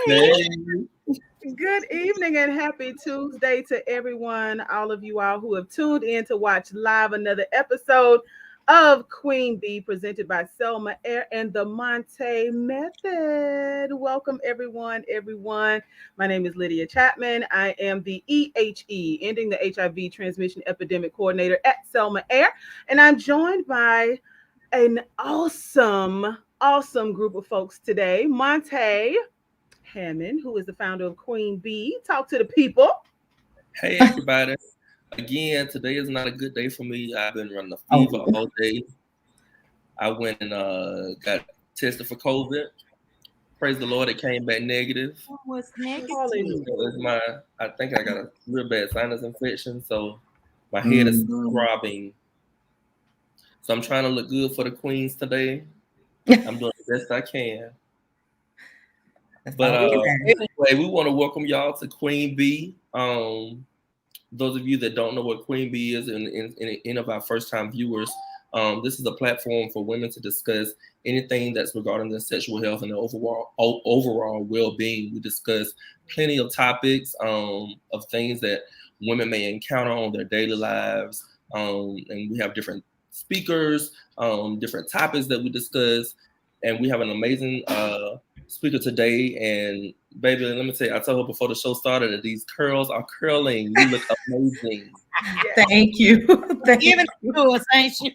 Hey, Good evening and happy Tuesday to everyone, all of you all who have tuned in to watch live another episode of Queen Bee presented by Selma Air and the Monte Method. Welcome everyone. My name is Lydia Chatmon. I am the EHE, ending the HIV transmission epidemic coordinator at Selma Air, and I'm joined by an awesome group of folks today. Monte Hammon, who is the founder of Queen Bee. Talk to the people. hey, everybody. Again, today is not a good day for me. I've been running a fever Oh, all day. I went and got tested for COVID. Praise the Lord, it came back negative. was negative. Hallelujah. So I think I got a real bad sinus infection, so my head is Mm. throbbing. So I'm trying to look good for the queens today. I'm doing the best I can. That's But all we can ask. anyway, we want to welcome y'all to Queen Bee. Those of you that don't know what Queen Bee is, and any of our first time viewers, this is a platform for women to discuss anything that's regarding their sexual health and their overall well being. We discuss plenty of topics of things that women may encounter on their daily lives, and we have different speakers, different topics that we discuss, and we have an amazing speaker today. And baby, let me tell you, I told her before the show started that these curls are curling. You look amazing. Yes. Thank you. Thank Giving you. it to us, ain't you?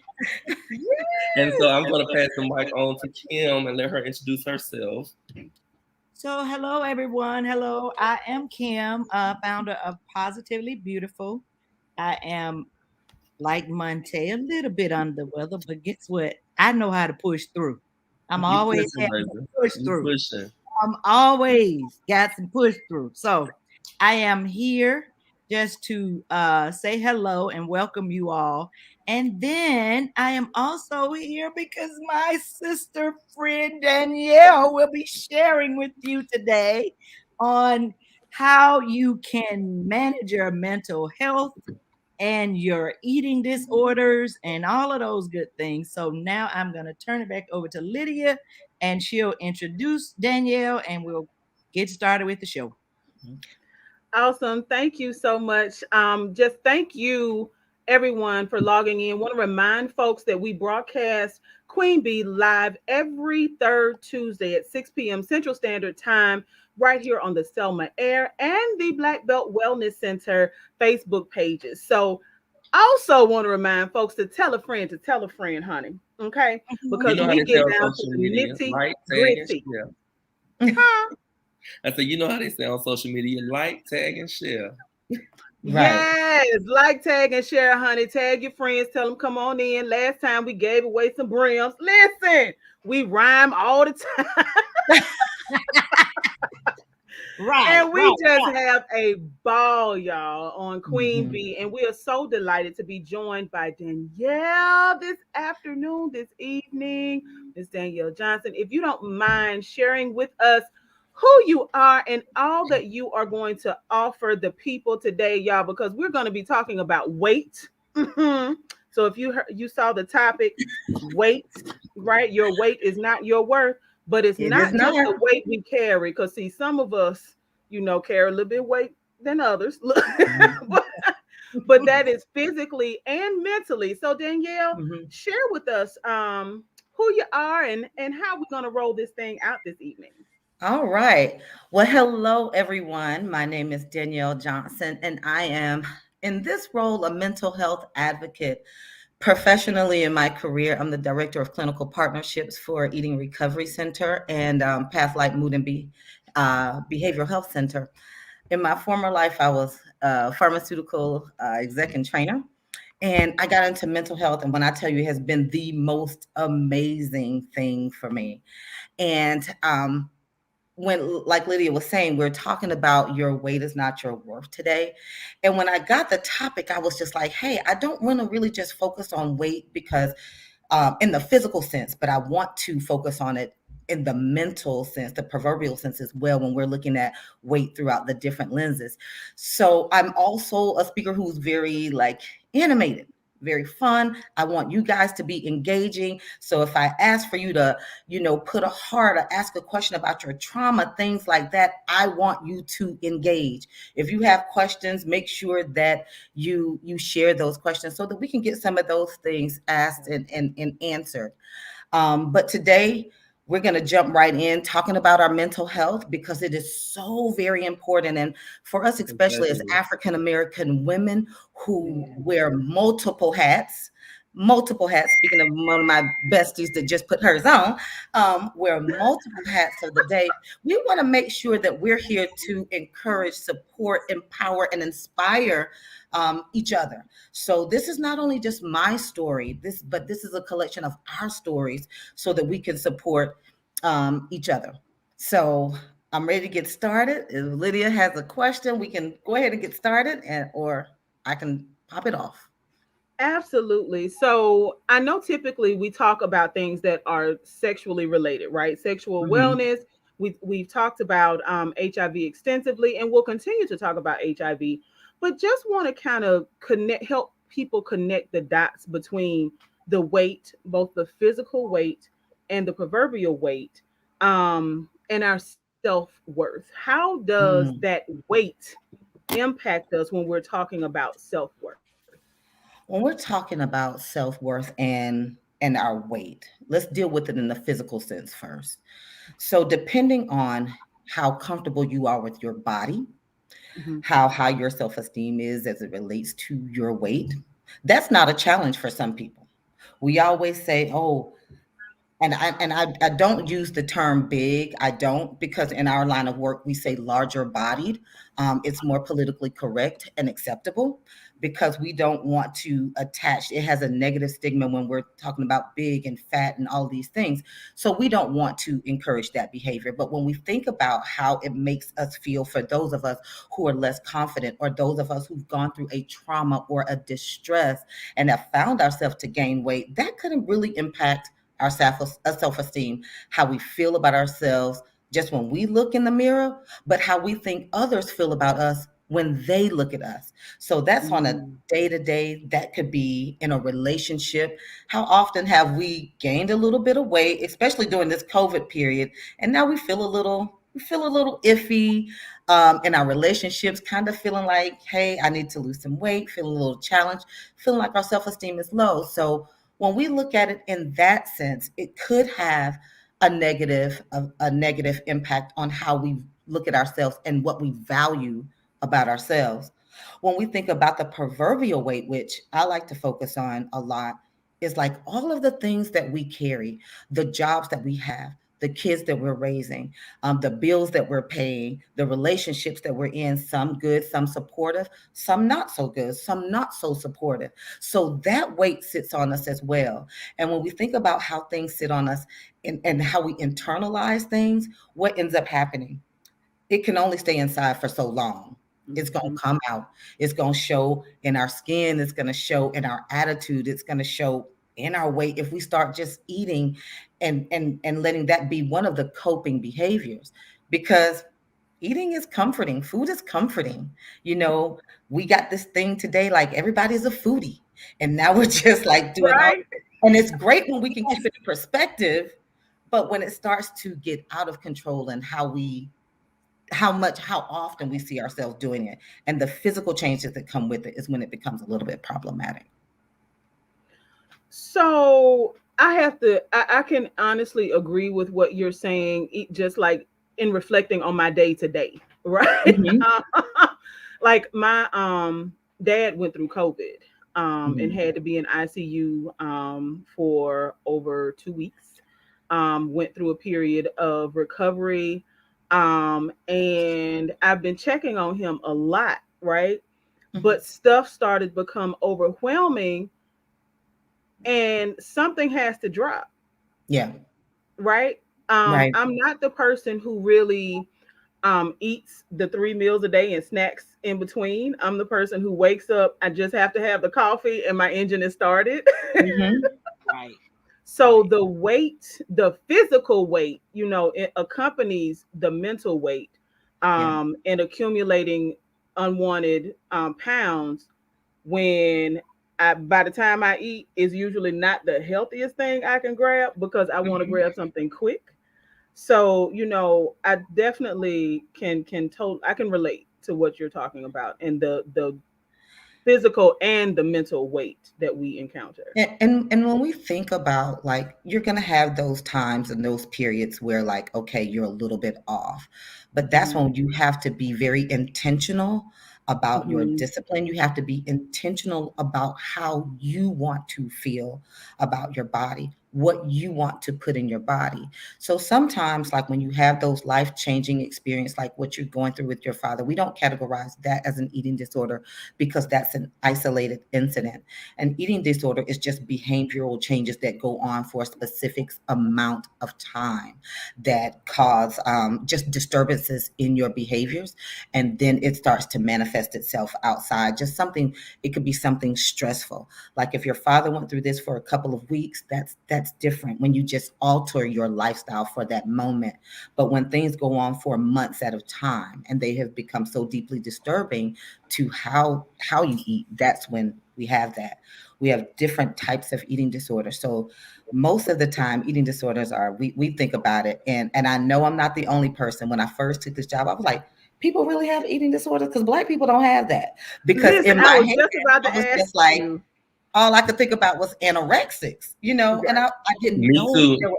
And so I'm going to pass the mic on to Kim and let her introduce herself. So, hello, everyone. Hello, I am Kim, founder of Positively Beautiful. I am like Monte, a little bit under the weather, but guess what? I know how to push through. I'm You always pushing, having to baby. push You through. pushing. I'm always got some push through. So, I am here just to say hello and welcome you all. And then I am also here because my sister friend Danielle will be sharing with you today on how you can manage your mental health and your eating disorders and all of those good things. So now I'm going to turn it back over to Lydia and she'll introduce Danielle and we'll get started with the show. Awesome. Thank you so much. Just thank you, everyone, for logging in. Want to remind folks that we broadcast Queen Bee live every third Tuesday at 6 p.m. Central Standard Time, right here on the Selma Air and the Black Belt Wellness Center Facebook pages. So, also want to remind folks to tell a friend, honey. Okay, You because know how we they say get on down to social the media, nitty like, tag, and gritty. share. Huh? I said, you know how they say on social media, like, tag, and share. Right. Yes, like, tag, and share, honey. Tag your friends. Tell them come on in. Last time we gave away some brims. Listen, we rhyme all the time, Right, and we right, just right. have a ball, y'all, on Queen Mhm. Bee, and we are so delighted to be joined by Danielle this afternoon, this evening. Miss Danielle Johnson. If you don't mind sharing with us who you are and all that you are going to offer the people today, y'all, because we're going to be talking about weight. Mhm. So if you saw the topic, weight, right? Your weight is not your worth, but it's It is not just not. the weight we carry. Because see, some of us, carry a little bit weight than others, Mhm. but, but that is physically and mentally. So Danielle, Mhm. share with us who you are and how we're going to roll this thing out this evening. All right. Well, hello, everyone. My name is Danielle Johnson, and I am in this role a mental health advocate. Professionally, in my career, I'm the director of clinical partnerships for Eating Recovery Center and Pathlight Mood and Behavioral Health Center. In my former life, I was a pharmaceutical exec and trainer, and I got into mental health. And when I tell you, it has been the most amazing thing for me. And when, like Lydia was saying, we're talking about your weight is not your worth today. And when I got the topic, I was just like, hey, I don't want to really just focus on weight because in the physical sense, but I want to focus on it in the mental sense, the proverbial sense as well, when we're looking at weight throughout the different lenses. So I'm also a speaker who's very like animated. very fun. I want you guys to be engaging. So if I ask for you to, put a heart or ask a question about your trauma, things like that, I want you to engage. If you have questions, make sure that you share those questions so that we can get some of those things asked and answered. But today, we're going to jump right in talking about our mental health because it is so very important. And for us, especially as Exactly. African American women who wear multiple hats, speaking of one of my besties that just put hers on, wear multiple hats of the day. We want to make sure that we're here to encourage, support, empower, and inspire each other. So this is not only just my story, but this is a collection of our stories so that we can support each other. So I'm ready to get started. If Lydia has a question, we can go ahead and get started, or I can pop it off. Absolutely. So I know typically we talk about things that are sexually related, right? Sexual Mhm. wellness. We've talked about HIV extensively, and we'll continue to talk about HIV. But just want to kind of help people connect the dots between the weight, both the physical weight and the proverbial weight, and our self worth. How does Mm. that weight impact us when we're talking about self worth? When we're talking about self-worth and our weight, let's deal with it in the physical sense first. So depending on how comfortable you are with your body, Mhm. how high your self-esteem is as it relates to your weight, that's not a challenge for some people. We always say, oh, and I don't use the term big. I don't, because in our line of work we say larger bodied. It's more politically correct and acceptable because we don't want to attach. It has a negative stigma when we're talking about big and fat and all these things. So we don't want to encourage that behavior. But when we think about how it makes us feel for those of us who are less confident, or those of us who've gone through a trauma or a distress and have found ourselves to gain weight, that could really impact our self-esteem, how we feel about ourselves just when we look in the mirror, but how we think others feel about us when they look at us. So that's on a Mm. day-to-day. That could be in a relationship. How often have we gained a little bit of weight, especially during this COVID period, and now we feel a little iffy in our relationships, kind of feeling like, hey, I need to lose some weight, feeling a little challenged, feeling like our self-esteem is low. So when we look at it in that sense, it could have a negative impact on how we look at ourselves and what we value about ourselves. When we think about the proverbial weight, which I like to focus on a lot, is like all of the things that we carry, the jobs that we have, the kids that we're raising, the bills that we're paying, the relationships that we're in, some good, some supportive, some not so good, some not so supportive. So that weight sits on us as well. And when we think about how things sit on us and how we internalize things, what ends up happening? It can only stay inside for so long. It's going Mhm. to come out. It's going to show in our skin. It's going to show in our attitude. It's going to show in our weight if we start just eating and letting that be one of the coping behaviors, because eating is comforting. Food is comforting. You know, we got this thing today, like everybody's a foodie. And now we're just like doing all, Right? and it's great when we can keep it in perspective, but when it starts to get out of control and how often we see ourselves doing it and the physical changes that come with it is when it becomes a little bit problematic. So I can honestly agree with what you're saying, just like in reflecting on my day to day, right? Mhm. Like my dad went through COVID and Mhm. had to be in ICU for over 2 weeks. Went through a period of recovery. And I've been checking on him a lot, right? Mhm. But stuff started to become overwhelming and something has to drop, Yeah. right? Right. I'm not the person who really eats the 3 meals a day and snacks in between. I'm the person who wakes up, I just have to have the coffee and my engine is started. Mhm. Right. So Right. the weight, the physical weight, it accompanies the mental weight, Yeah. and accumulating unwanted pounds when by the time I eat, it's usually not the healthiest thing I can grab because I want to grab something quick. So, I definitely I can relate to what you're talking about and the physical and the mental weight that we encounter. And when we think about, like, you're gonna have those times and those periods where, like, okay, you're a little bit off, but that's when you have to be very intentional about your Mhm. discipline. You have to be intentional about how you want to feel about your body, what you want to put in your body. So sometimes, like, when you have those life-changing experience, like what you're going through with your father, we don't categorize that as an eating disorder because that's an isolated incident. An eating disorder is just behavioral changes that go on for a specific amount of time that cause just disturbances in your behaviors. And then it starts to manifest itself outside. Just something, it could be something stressful. Like if your father went through this for a couple of weeks, that's different when you just alter your lifestyle for that moment. But when things go on for months at a time and they have become so deeply disturbing to how you eat, that's when we have that. We have different types of eating disorders. So most of the time eating disorders are, we think about it, and I know I'm not the only person. When I first took this job, I was like, people really have eating disorders? Because Black people don't have that. Because Listen, in I my was head, just about I to was ask just like, you. all I could think about was anorexics, and Right. I didn't Me know too. there were,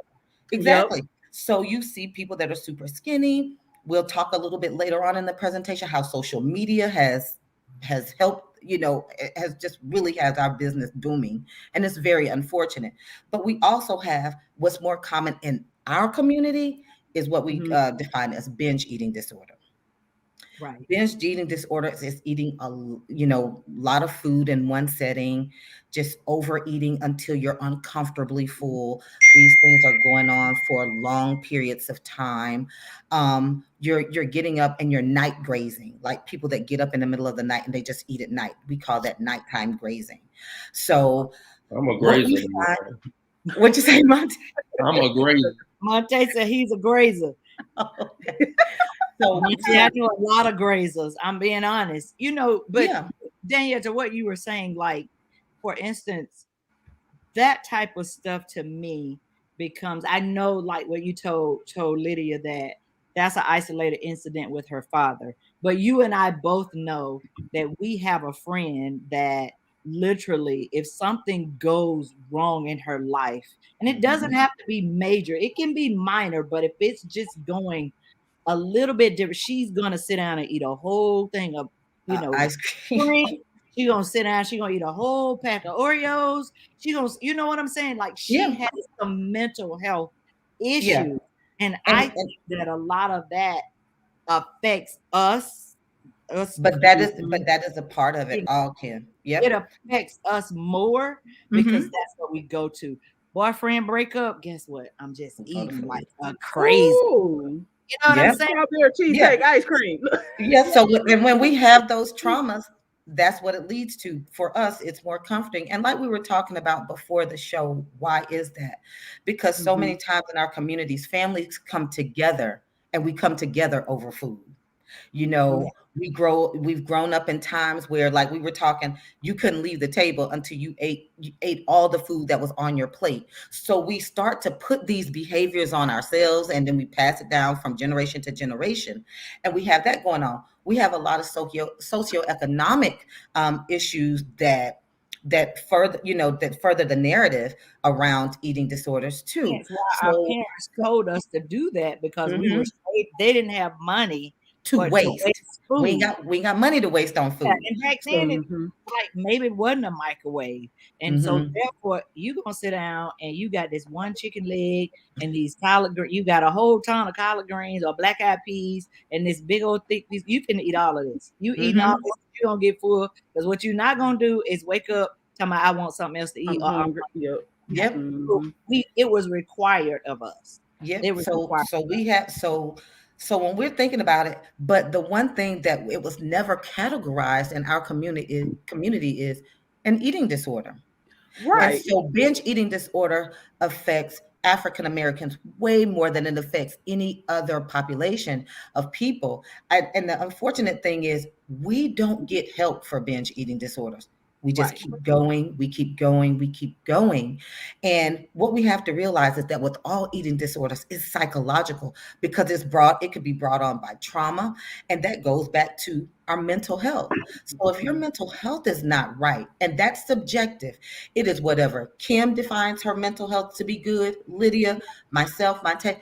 Yep. exactly. So you see people that are super skinny. We'll talk a little bit later on in the presentation how social media has helped, it has just really has our business booming, and it's very unfortunate. But we also have what's more common in our community is what we Mhm. define as binge eating disorder. Right. Binge eating disorders is eating lot of food in one setting, just overeating until you're uncomfortably full. These things are going on for long periods of time. You're getting up and you're night grazing, like people that get up in the middle of the night and they just eat at night. We call that nighttime grazing. So I'm a what we grazer. find, what you say, Monte? I'm a grazer. Monte said he's a grazer. Okay. So Monte, I know a lot of grazers. I'm being honest. But yeah. Danielle, to what you were saying, like, for instance, that type of stuff to me becomes, I know, like what you told Lydia, that's an isolated incident with her father, but you and I both know that we have a friend that literally, if something goes wrong in her life, and it doesn't have to be major, it can be minor, but if it's just going a little bit different, she's gonna sit down and eat a whole thing of, Ice cream. cream. She gonna sit down, she gonna eat a whole pack of Oreos. She gonna, you know what I'm saying? Like, she Yeah. has some mental health Yeah. issues. And I And think that a lot of that affects us, but that is a part of it you all, Kim. it Yep. affects us more because Mhm. that's what we go to. Boyfriend breakup, guess what? I'm just All the eating food. like a crazy. Ooh. You know what I'm Yep. saying? Strawberry Yeah. cheesecake ice cream. Yeah. So and when we have those traumas, that's what it leads to. For us, it's more comforting. And like we were talking about before the show, why is that? Because so many Mhm. times in our communities, families come together and we come together over food. You Yeah. know, we've grown up in times where, like we were talking, you couldn't leave the table until you ate all the food that was on your plate. So we start to put these behaviors on ourselves, and then we pass it down from generation to generation, and we have that going on. We have a lot of socioeconomic issues that further the narrative around eating disorders too. Hence why our So, parents told us to do that, because we were mhm, saved. They didn't have money to but to waste. waste We ain't food. got we ain't got money to waste on Yeah, food. and back then it Mhm. like maybe it wasn't a microwave. And so Mhm. therefore you gonna sit down and you got this one chicken leg and these collard you got a whole ton of collard greens or black eyed peas and this big old thick piece. You can eat all of this. You eating all Mhm. this, you gonna get full. Because what you're not gonna do is wake up talking about I want something else to eat, I'm or I'm hungry. Yep. yeah. Yep. So Mhm. it was required of us. It Yep. was So required. so we have so when we're thinking about it, but the one thing that it was never categorized in our community is an eating disorder. And Right. so binge eating disorder affects African Americans way more than it affects any other population of people. And the unfortunate thing is we don't get help for binge eating disorders. We just Right. keep going, we keep going, we keep going. And what we have to realize is that with all eating disorders, it's psychological because it could be brought on by trauma. And that goes back to our mental health. So if your mental health is not right, and that's subjective, it is whatever Kim defines her mental health to be good, Lydia, myself, Monte,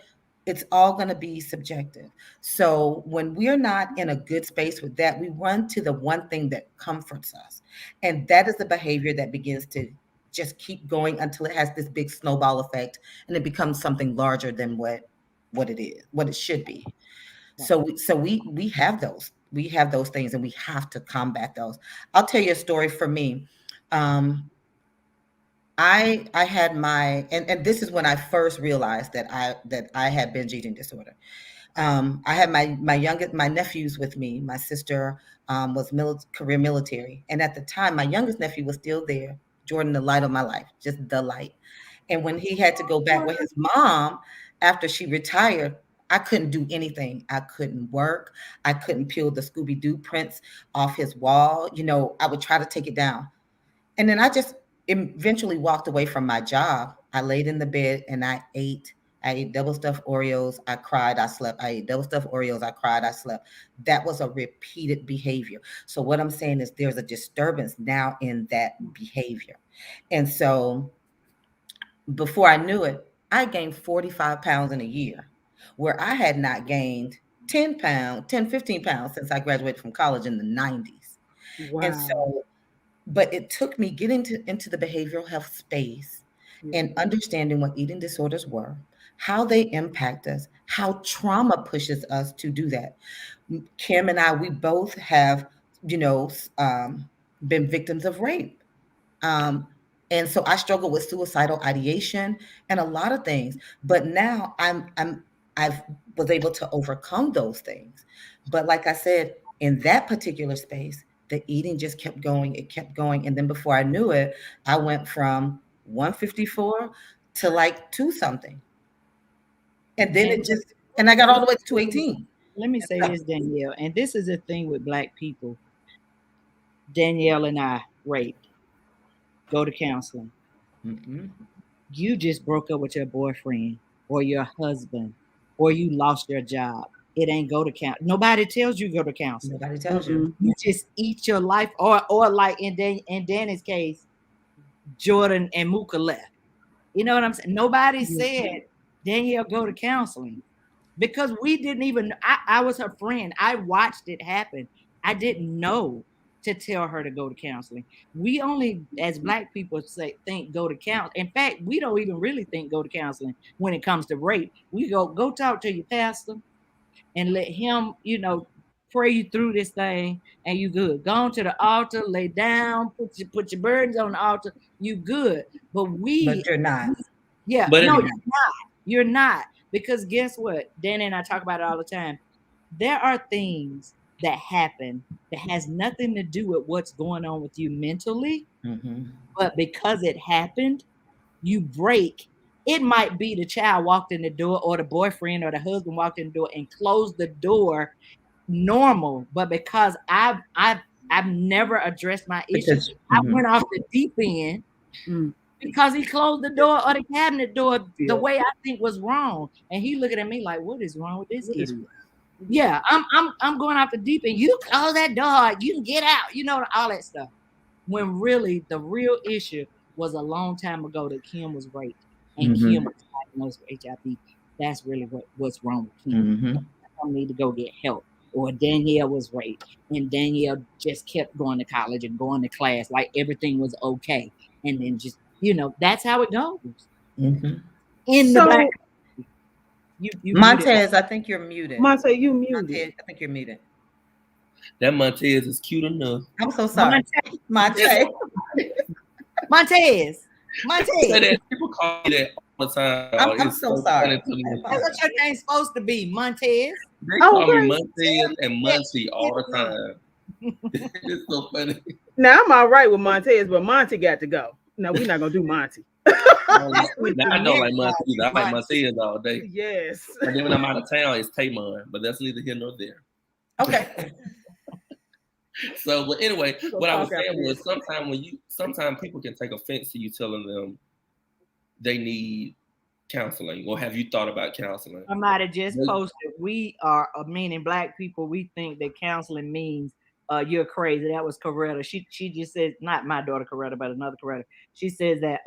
it's all going to be subjective. So when we're not in a good space with that, we run to the one thing that comforts us. And that is the behavior that begins to just keep going until it has this big snowball effect and it becomes something larger than what it is, what it should be. So we have those. We have those things and we have to combat those. I'll tell you a story for me. I had my and this is when I first realized that I had binge eating disorder. I had my nephews with me. My sister was career military, and at the time, my youngest nephew was still there. Jordan, the light of my life, just the light. And when he had to go back with his mom after she retired, I couldn't do anything. I couldn't work. I couldn't peel the Scooby Doo prints off his wall. I would try to take it down. And then I just eventually walked away from my job. I laid in the bed and I ate. I ate double stuffed Oreos. I cried. I slept. I ate double stuffed Oreos. I cried. I slept. That was a repeated behavior. So what I'm saying is there's a disturbance now in that behavior. And so before I knew it, I gained 45 pounds in a year where I had not gained 10 pounds, 10, 15 pounds since I graduated from college in the 90s. Wow. And so but it took me getting into the behavioral health space and understanding what eating disorders were, how they impact us, how trauma pushes us to do that. Kim and I, we both have, been victims of rape. And so I struggle with suicidal ideation and a lot of things. But now I've was able to overcome those things. But like I said, in that particular space, the eating just kept going. It kept going. And then before I knew it, I went from 154 to like 2 something. And then I got all the way to 218. Let me say this, Danielle, and this is the thing with Black people. Danielle and I raped. Go to counseling. Mm-hmm. You just broke up with your boyfriend or your husband or you lost your job. It ain't go to counseling. Nobody tells you go to counseling. Nobody tells you. You just eat your life, or like in Danny's case, Jordan and Mooka left. You know what I'm saying? Nobody said Danielle go to counseling because we didn't even. I was her friend. I watched it happen. I didn't know to tell her to go to counseling. We only, as Black people, think go to counseling. In fact, we don't even really think go to counseling when it comes to rape. We go talk to your pastor and let him, pray you through this thing, and you good. Go on to the altar, lay down, put your burdens on the altar. You good. But you're not. You're not. Because guess what? Danny and I talk about it all the time. There are things that happen that has nothing to do with what's going on with you mentally, but because it happened, you break. It might be the child walked in the door or the boyfriend or the husband walked in the door and closed the door normal, but because I've never addressed my issues, I went off the deep end because he closed the door or the cabinet door the way I think was wrong, and he looking at me like, what is wrong with this kid? Yeah, I'm going off the deep end. You close that door, you can get out, all that stuff. When really the real issue was a long time ago that Kim was raped and Kim was diagnosed with HIV. That's really what's wrong with Kim. I need to go get help. Or Danielle was raped and Danielle just kept going to college and going to class like everything was okay. And then just, that's how it goes. In the Black. You Montez, I think you're muted. Monte, you muted. Montez, I think you're muted. That Montez is cute enough. I'm so sorry. Montez. People call me that all the time. I'm so sorry. That's what your name's supposed to be, Montez. They call me Montez and Monte all the time. It's so funny. Now I'm all right with Montez, but Monte got to go. No, we're not gonna do Monte. I don't like Monte either. I like Montez all day. Yes. And then when I'm out of town, it's Chatmon, but that's neither here nor there. Okay. So, but anyway, We're gonna what I was talk after saying was this. sometimes people can take offense to you telling them they need counseling, or have you thought about counseling? Somebody just posted, we are, meaning Black people, we think that counseling means you're crazy. That was Coretta. She just said, not my daughter Coretta, but another Coretta. She says that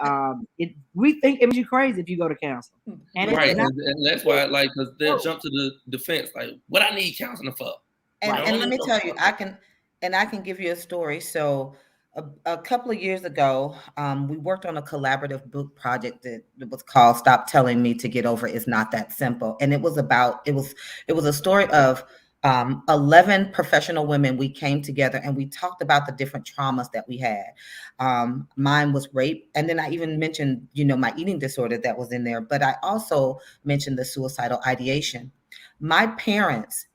we think it means you're crazy if you go to counseling. And Right, it's not. and that's why, like, because they'll jump to the defense, like, what I need counseling for? And Right. and let me tell you, I can give you a story. So a couple of years ago, we worked on a collaborative book project that was called "Stop Telling Me to Get Over It's Not That Simple," and it was a story of 11 professional women. We came together and we talked about the different traumas that we had. Mine was rape, and then I even mentioned, my eating disorder that was in there, but I also mentioned the suicidal ideation. My parents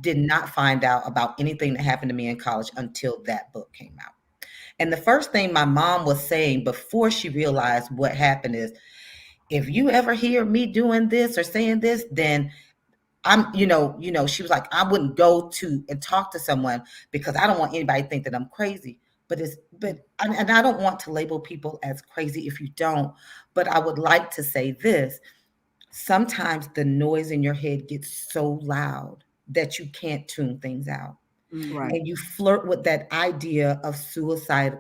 did not find out about anything that happened to me in college until that book came out. And the first thing my mom was saying before she realized what happened is, if you ever hear me doing this or saying this, then she was like, I wouldn't go to and talk to someone because I don't want anybody to think that I'm crazy. And I don't want to label people as crazy if you don't, but I would like to say this. Sometimes the noise in your head gets so loud that you can't tune things out. Right. And you flirt with that idea of suicide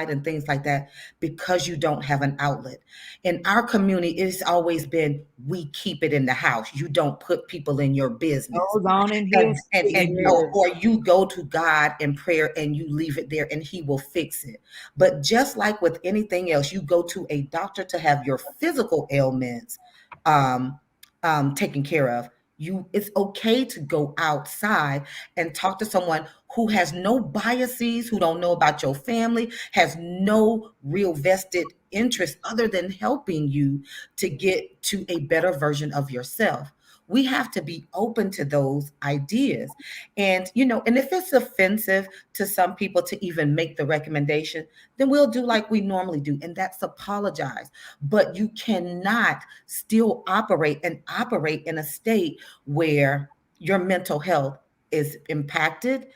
and things like that because you don't have an outlet. In our community, it's always been, we keep it in the house. You don't put people in your business. Goes on in And here. or you go to God in prayer and you leave it there and he will fix it. But just like with anything else, you go to a doctor to have your physical ailments um, taken care of. It's okay to go outside and talk to someone who has no biases, who don't know about your family, has no real vested interest other than helping you to get to a better version of yourself. We have to be open to those ideas. And if it's offensive to some people to even make the recommendation, then we'll do like we normally do, and that's apologize. But you cannot still operate in a state where your mental health is impacted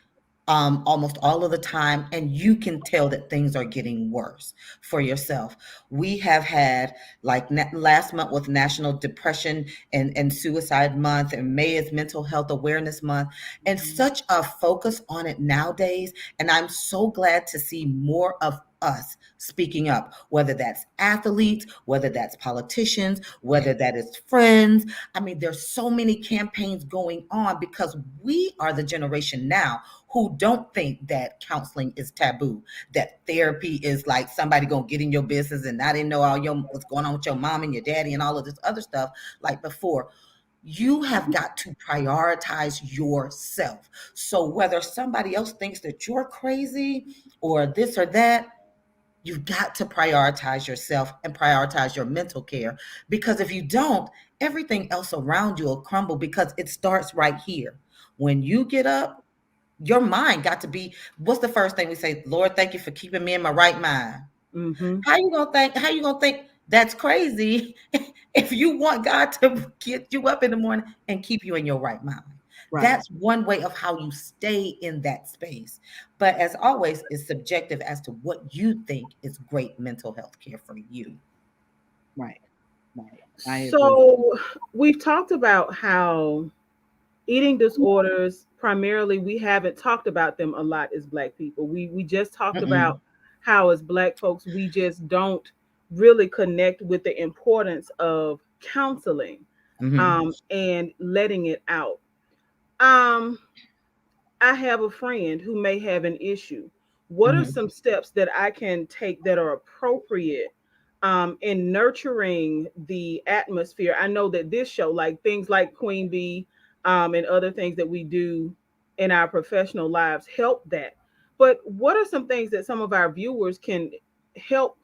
almost all of the time, and you can tell that things are getting worse for yourself. We have had, like, last month was National Depression and Suicide Month, and May is Mental Health Awareness Month, and such a focus on it nowadays. And I'm so glad to see more of us speaking up, whether that's athletes, whether that's politicians, whether that is friends. I mean, there's so many campaigns going on because we are the generation now who don't think that counseling is taboo, that therapy is like somebody gonna get in your business and I didn't know what's going on with your mom and your daddy and all of this other stuff like before. You have got to prioritize yourself. So whether somebody else thinks that you're crazy or this or that, you've got to prioritize yourself and prioritize your mental care, because if you don't, everything else around you will crumble, because it starts right here. When you get up, your mind got to be, what's the first thing we say? Lord, thank you for keeping me in my right mind. Mm-hmm. How you gonna think that's crazy if you want God to get you up in the morning and keep you in your right mind? Right. That's one way of how you stay in that space. But as always, it's subjective as to what you think is great mental health care for you. Right. I agree. So we've talked about how eating disorders, primarily, we haven't talked about them a lot as Black people. We just talked Mm-mm. about how as Black folks we just don't really connect with the importance of counseling, Mm-hmm. and letting it out. Um, I have a friend who may have an issue. What are Mm-hmm. some steps that I can take that are appropriate in nurturing the atmosphere? I know that this show, like things like Queen Bee, and other things that we do in our professional lives, help that. But what are some things that some of our viewers can help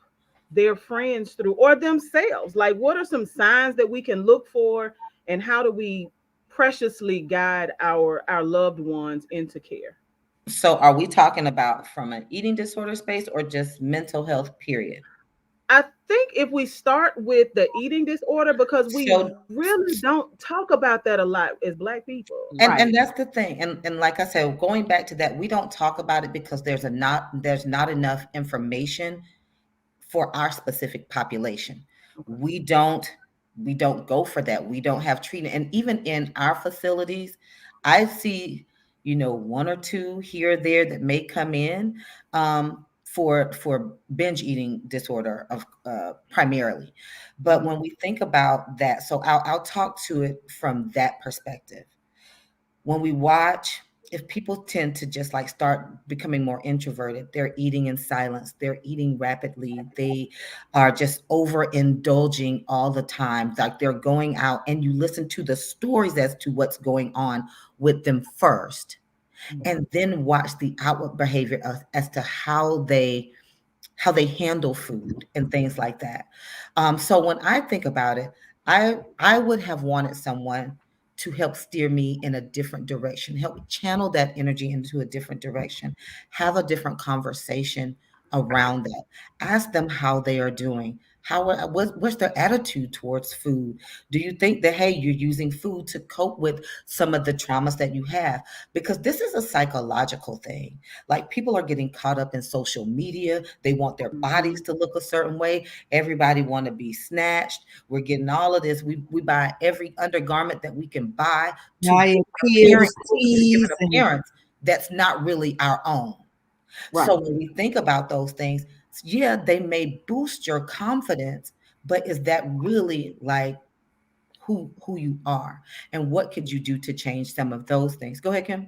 their friends through, or themselves? Like, what are some signs that we can look for, and how do we preciously guide our loved ones into care? So are we talking about from an eating disorder space or just mental health, period? I think if we start with the eating disorder, because we So really don't talk about that a lot as Black people. and Right. that's the thing. And like I said, going back to that, we don't talk about it because there's not enough information for our specific population. Okay. We don't we don't go for that. We don't have treatment. And even in our facilities, I see, one or two here or there that may come in for binge eating disorder of primarily. But when we think about that, so I'll talk to it from that perspective. When we watch, if people tend to just like start becoming more introverted, they're eating in silence, they're eating rapidly, they are just overindulging all the time, like they're going out, and you listen to the stories as to what's going on with them first, and then watch the outward behavior as to how they handle food and things like that. So when I think about it, I would have wanted someone to help steer me in a different direction, help channel that energy into a different direction, have a different conversation around that. Ask them how they are doing. What's their attitude towards food? Do you think that, hey, you're using food to cope with some of the traumas that you have? Because this is a psychological thing. Like, people are getting caught up in social media. They want their bodies to look a certain way. Everybody want to be snatched. We're getting all of this. We buy every undergarment that we can buy to Now give your an appearance, pills, to give teas, an and appearance that's not really our own. right. So when we think about those things, yeah, they may boost your confidence, but is that really like who you are? And what could you do to change some of those things? Go ahead, Kim.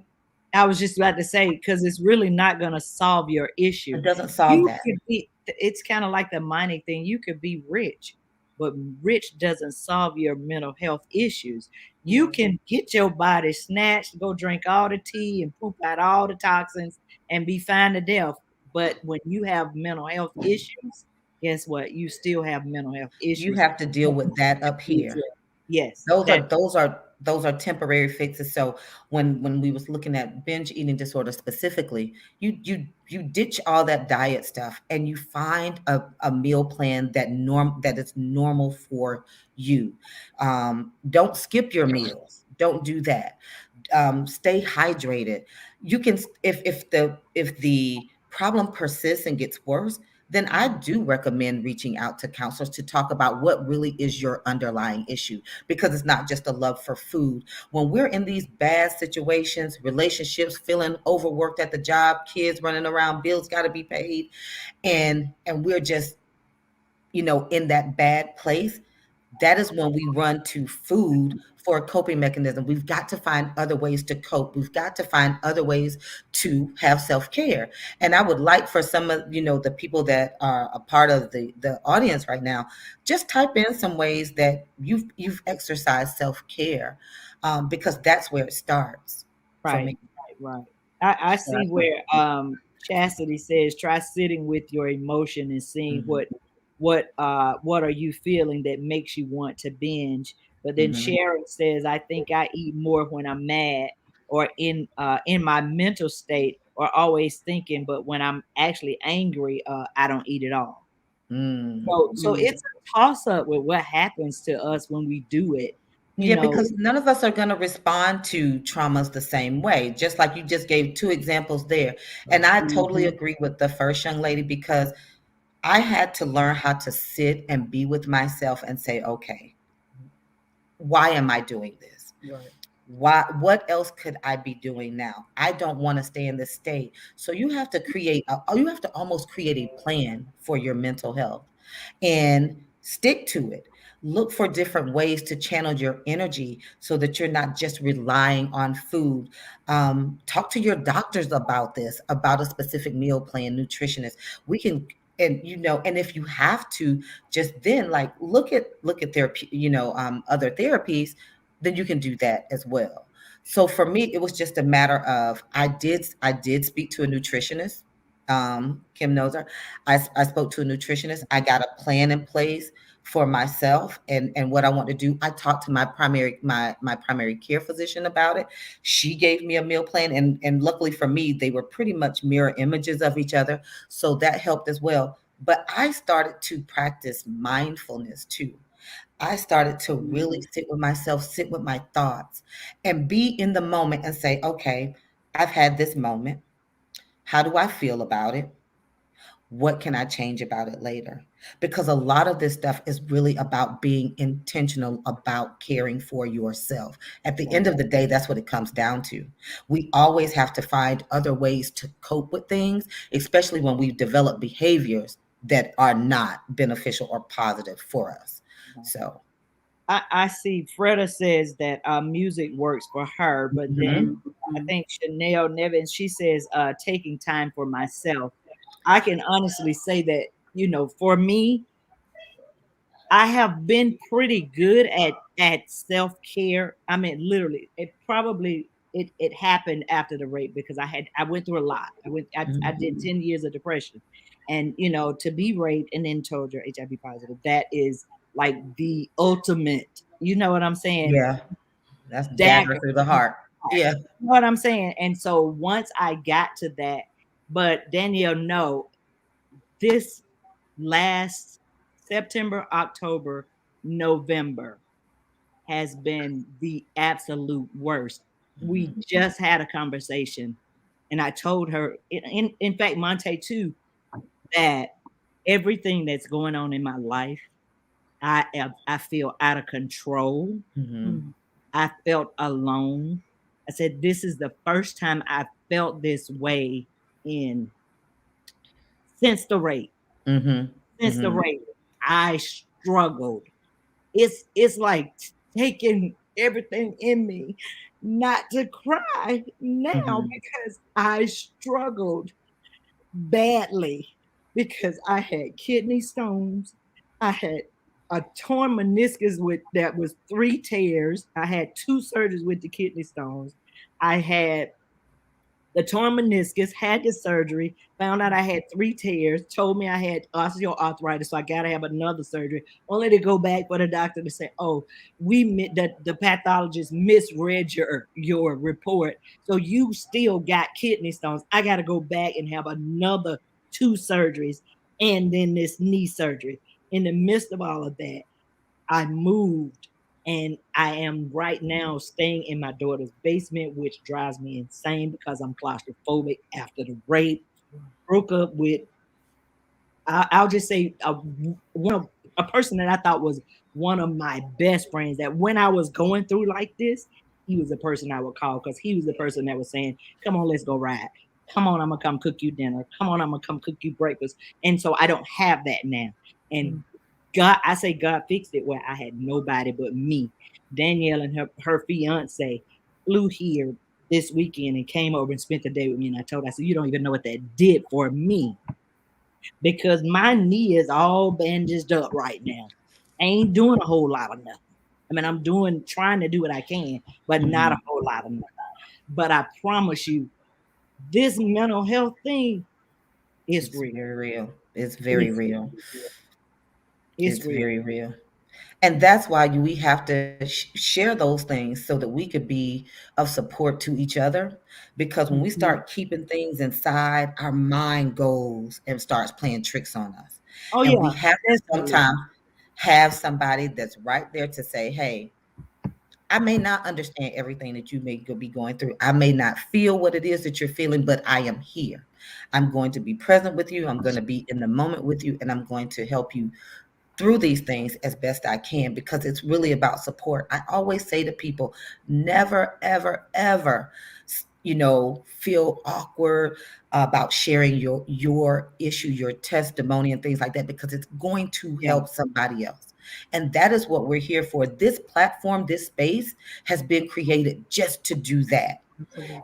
I was just about to say, because it's really not going to solve your issue. It doesn't solve You that. could be, it's kind of like the money thing. You could be rich, but rich doesn't solve your mental health issues. You can get your body snatched, go drink all the tea and poop out all the toxins and be fine to death. But when you have mental health issues, guess what? You still have mental health You issues. have to deal with that up here. Yes, Those are that those are those are temporary fixes. So when we was looking at binge eating disorder specifically, you ditch all that diet stuff and you find a meal plan that is normal for you. Don't skip your meals. Don't do that. Stay hydrated. You can, if the problem persists and gets worse, then I do recommend reaching out to counselors to talk about what really is your underlying issue, because it's not just a love for food. When we're in these bad situations, relationships, feeling overworked at the job, kids running around, bills got to be paid, and we're just, in that bad place, that is when we run to food for a coping mechanism. We've got to find other ways to cope. We've got to find other ways to have self-care. And I would like for some of, the people that are a part of the audience right now, just type in some ways that you've exercised self-care, because that's where it starts for right, me. right. I So see where Chastity says try sitting with your emotion and seeing mhm, what are you feeling that makes you want to binge. But then mhm. Sharon says, I think I eat more when I'm mad or in my mental state or always thinking, but when I'm actually angry, I don't eat at all. Mm. So it's a toss up with what happens to us when we do it. You Yeah, know, because none of us are going to respond to traumas the same way, just like you just gave two examples there. And I totally agree with the first young lady, because I had to learn how to sit and be with myself and say, okay, why am I doing this? Right. What else could I be doing now? I don't want to stay in this state. So you have to almost create a plan for your mental health and stick to it. Look for different ways to channel your energy so that you're not just relying on food. Talk to your doctors about this, about a specific meal plan, nutritionist. We can, and if you have to, just then like look at therapy, other therapies, then you can do that as well. So for me, it was just a matter of I did speak to a nutritionist. Kim knows her. I spoke to a nutritionist. I got a plan in place for myself and what I want to do. I talked to my primary care physician about it. She gave me a meal plan, and luckily for me, they were pretty much mirror images of each other. So that helped as well. But I started to practice mindfulness too. I started to really sit with myself, sit with my thoughts, and be in the moment and say, okay, I've had this moment. How do I feel about it? What can I change about it later? Because a lot of this stuff is really about being intentional about caring for yourself. At the end of the day, that's what it comes down to. We always have to find other ways to cope with things, especially when we've developed behaviors that are not beneficial or positive for us. So, I see Freda says that music works for her, but then I Mhm. think Chanel Nevins, she says taking time for myself. I can honestly say that, for me, I have been pretty good at self-care. I mean, literally, it happened after the rape because I went through a lot. I did 10 years of depression. And to be raped and then told you're HIV positive, that is like the ultimate, you know what I'm saying? yeah, that's dagger Dagger. through the heart. Yeah. You know what I'm saying? And so once I got to that, but Danielle, no, this last September, October, November has been the absolute worst. We just had a conversation, and I told her, in fact, Monte too, that everything that's going on in my life, I feel out of control. Mm-hmm. I felt alone. I said, this is the first time I felt this way in since the rape. Mm-hmm. Since the Mm-hmm. rape, I struggled. It's like taking everything in me not to cry now Mm-hmm. because I struggled badly because I had kidney stones. I had a torn meniscus with that was 3 tears. I had 2 surgeries with the kidney stones. I had the torn meniscus, had the surgery, found out I had 3 tears, told me I had osteoarthritis, so I got to have another surgery, only to go back for the doctor to say, oh, the pathologist misread your report, so you still got kidney stones. I got to go back and have another 2 surgeries and then this knee surgery. In the midst of all of that, I moved and I am right now staying in my daughter's basement, which drives me insane because I'm claustrophobic after the rape. Broke up with, I'll just say, a person that I thought was one of my best friends. That when I was going through like this, he was the person I would call because he was the person that was saying, "Come on, let's go ride. Come on, I'm gonna come cook you dinner. Come on, I'm gonna come cook you breakfast." And so I don't have that now. And God, I say God fixed it where I had nobody but me. Danielle and her fiance flew here this weekend and came over and spent the day with me. And I told her, I said, you don't even know what that did for me because my knee is all bandaged up right now. I ain't doing a whole lot of nothing. I mean, trying to do what I can, but not a whole lot of nothing. But I promise you, this mental health thing is It's real. very real. It's very It's, real. it's It's real. very real. And that's why we have to share those things so that we could be of support to each other. Because when we Mhm. start keeping things inside, our mind goes and starts playing tricks on us. Oh And we yeah, have to definitely. sometimes have somebody that's right there to say, hey, I may not understand everything that you may be going through. I may not feel what it is that you're feeling, but I am here. I'm going to be present with you. I'm going to be in the moment with you, and I'm going to help you through these things as best I can because it's really about support. I always say to people, never, ever, ever, feel awkward about sharing your issue, your testimony, and things like that because it's going to Yeah, help somebody else. And that is what we're here for. This platform, this space has been created just to do that.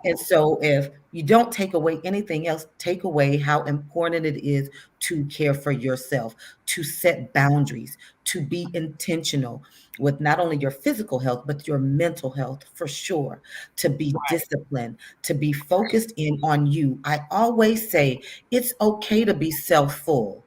And so if you don't take away anything else, take away how important it is to care for yourself, to set boundaries, to be intentional with not only your physical health, but your mental health for sure, to be disciplined, to be focused in on you. I always say it's okay to be self-full.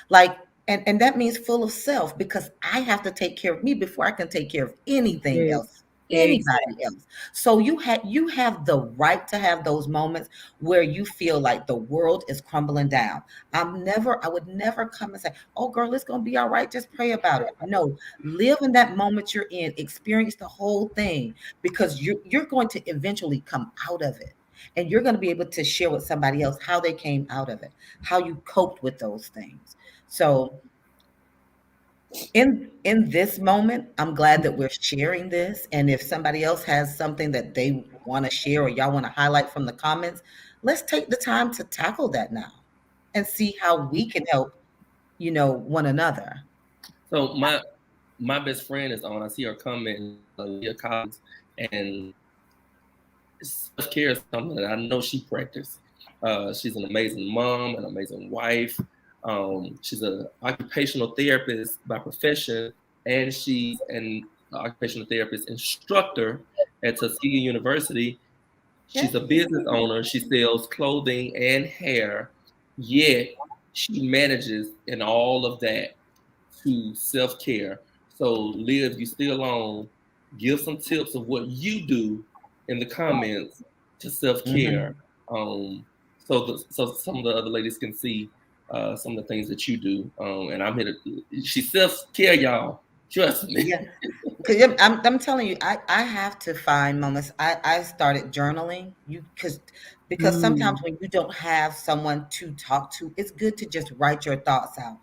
Like, and that means full of self because I have to take care of me before I can take care of anything Yes. else. anybody else. So you have the right to have those moments where you feel like the world is crumbling down. I would never come and say, "Oh girl, it's gonna be all right. Just pray about it." No, live in that moment you're in, experience the whole thing, because you're going to eventually come out of it. And you're going to be able to share with somebody else how they came out of it, how you coped with those things. So in this moment, I'm glad that we're sharing this. And if somebody else has something that they want to share or y'all want to highlight from the comments, let's take the time to tackle that now and see how we can help, one another. So my best friend is on. I see her comment, Lydia Collins, and self care is something that I know she practiced. She's an amazing mom, an amazing wife. She's an occupational therapist by profession, and she's an occupational therapist instructor at Tuskegee University. She's a business owner. She sells clothing and hair, yet she manages in all of that to self care. So, Liv, you still on, give some tips of what you do in the comments to self care. So some of the other ladies can see some of the things that you do. And I'm here to, she self care, y'all. Trust me. Yeah. Because I'm telling you, I have to find moments. I started journaling because sometimes when you don't have someone to talk to, it's good to just write your thoughts out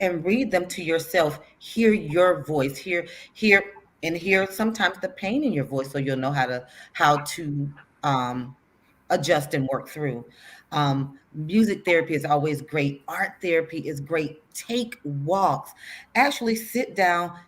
and read them to yourself. Hear your voice. Hear sometimes the pain in your voice, so you'll know how to um, adjust and work through. Music therapy is always great. Art therapy is great. Take walks. Actually sit down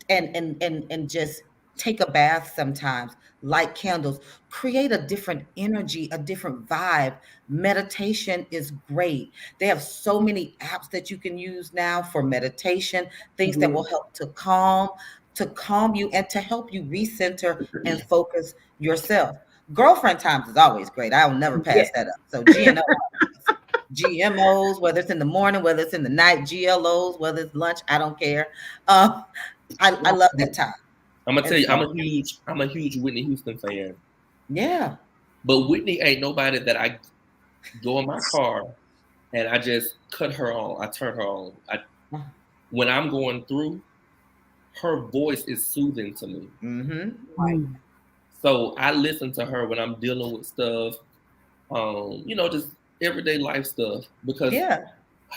and just take a bath sometimes, light candles, create a different energy, a different vibe. Meditation is great. They have so many apps that you can use now for meditation, things that will help to calm you and to help you recenter and focus yourself. Girlfriend times is always great. I will never pass that up. So GMOs, whether it's in the morning, whether it's in the night, GLOs, whether it's lunch, I don't care. I love that time. I'm gonna And tell you, so, I'm a huge Whitney Houston fan. yeah. But Whitney ain't nobody that I go in my car and I just cut her on. I turn her on. When I'm going through, her voice is soothing to me. Right. So I listen to her when I'm dealing with stuff, just everyday life stuff, because Yeah.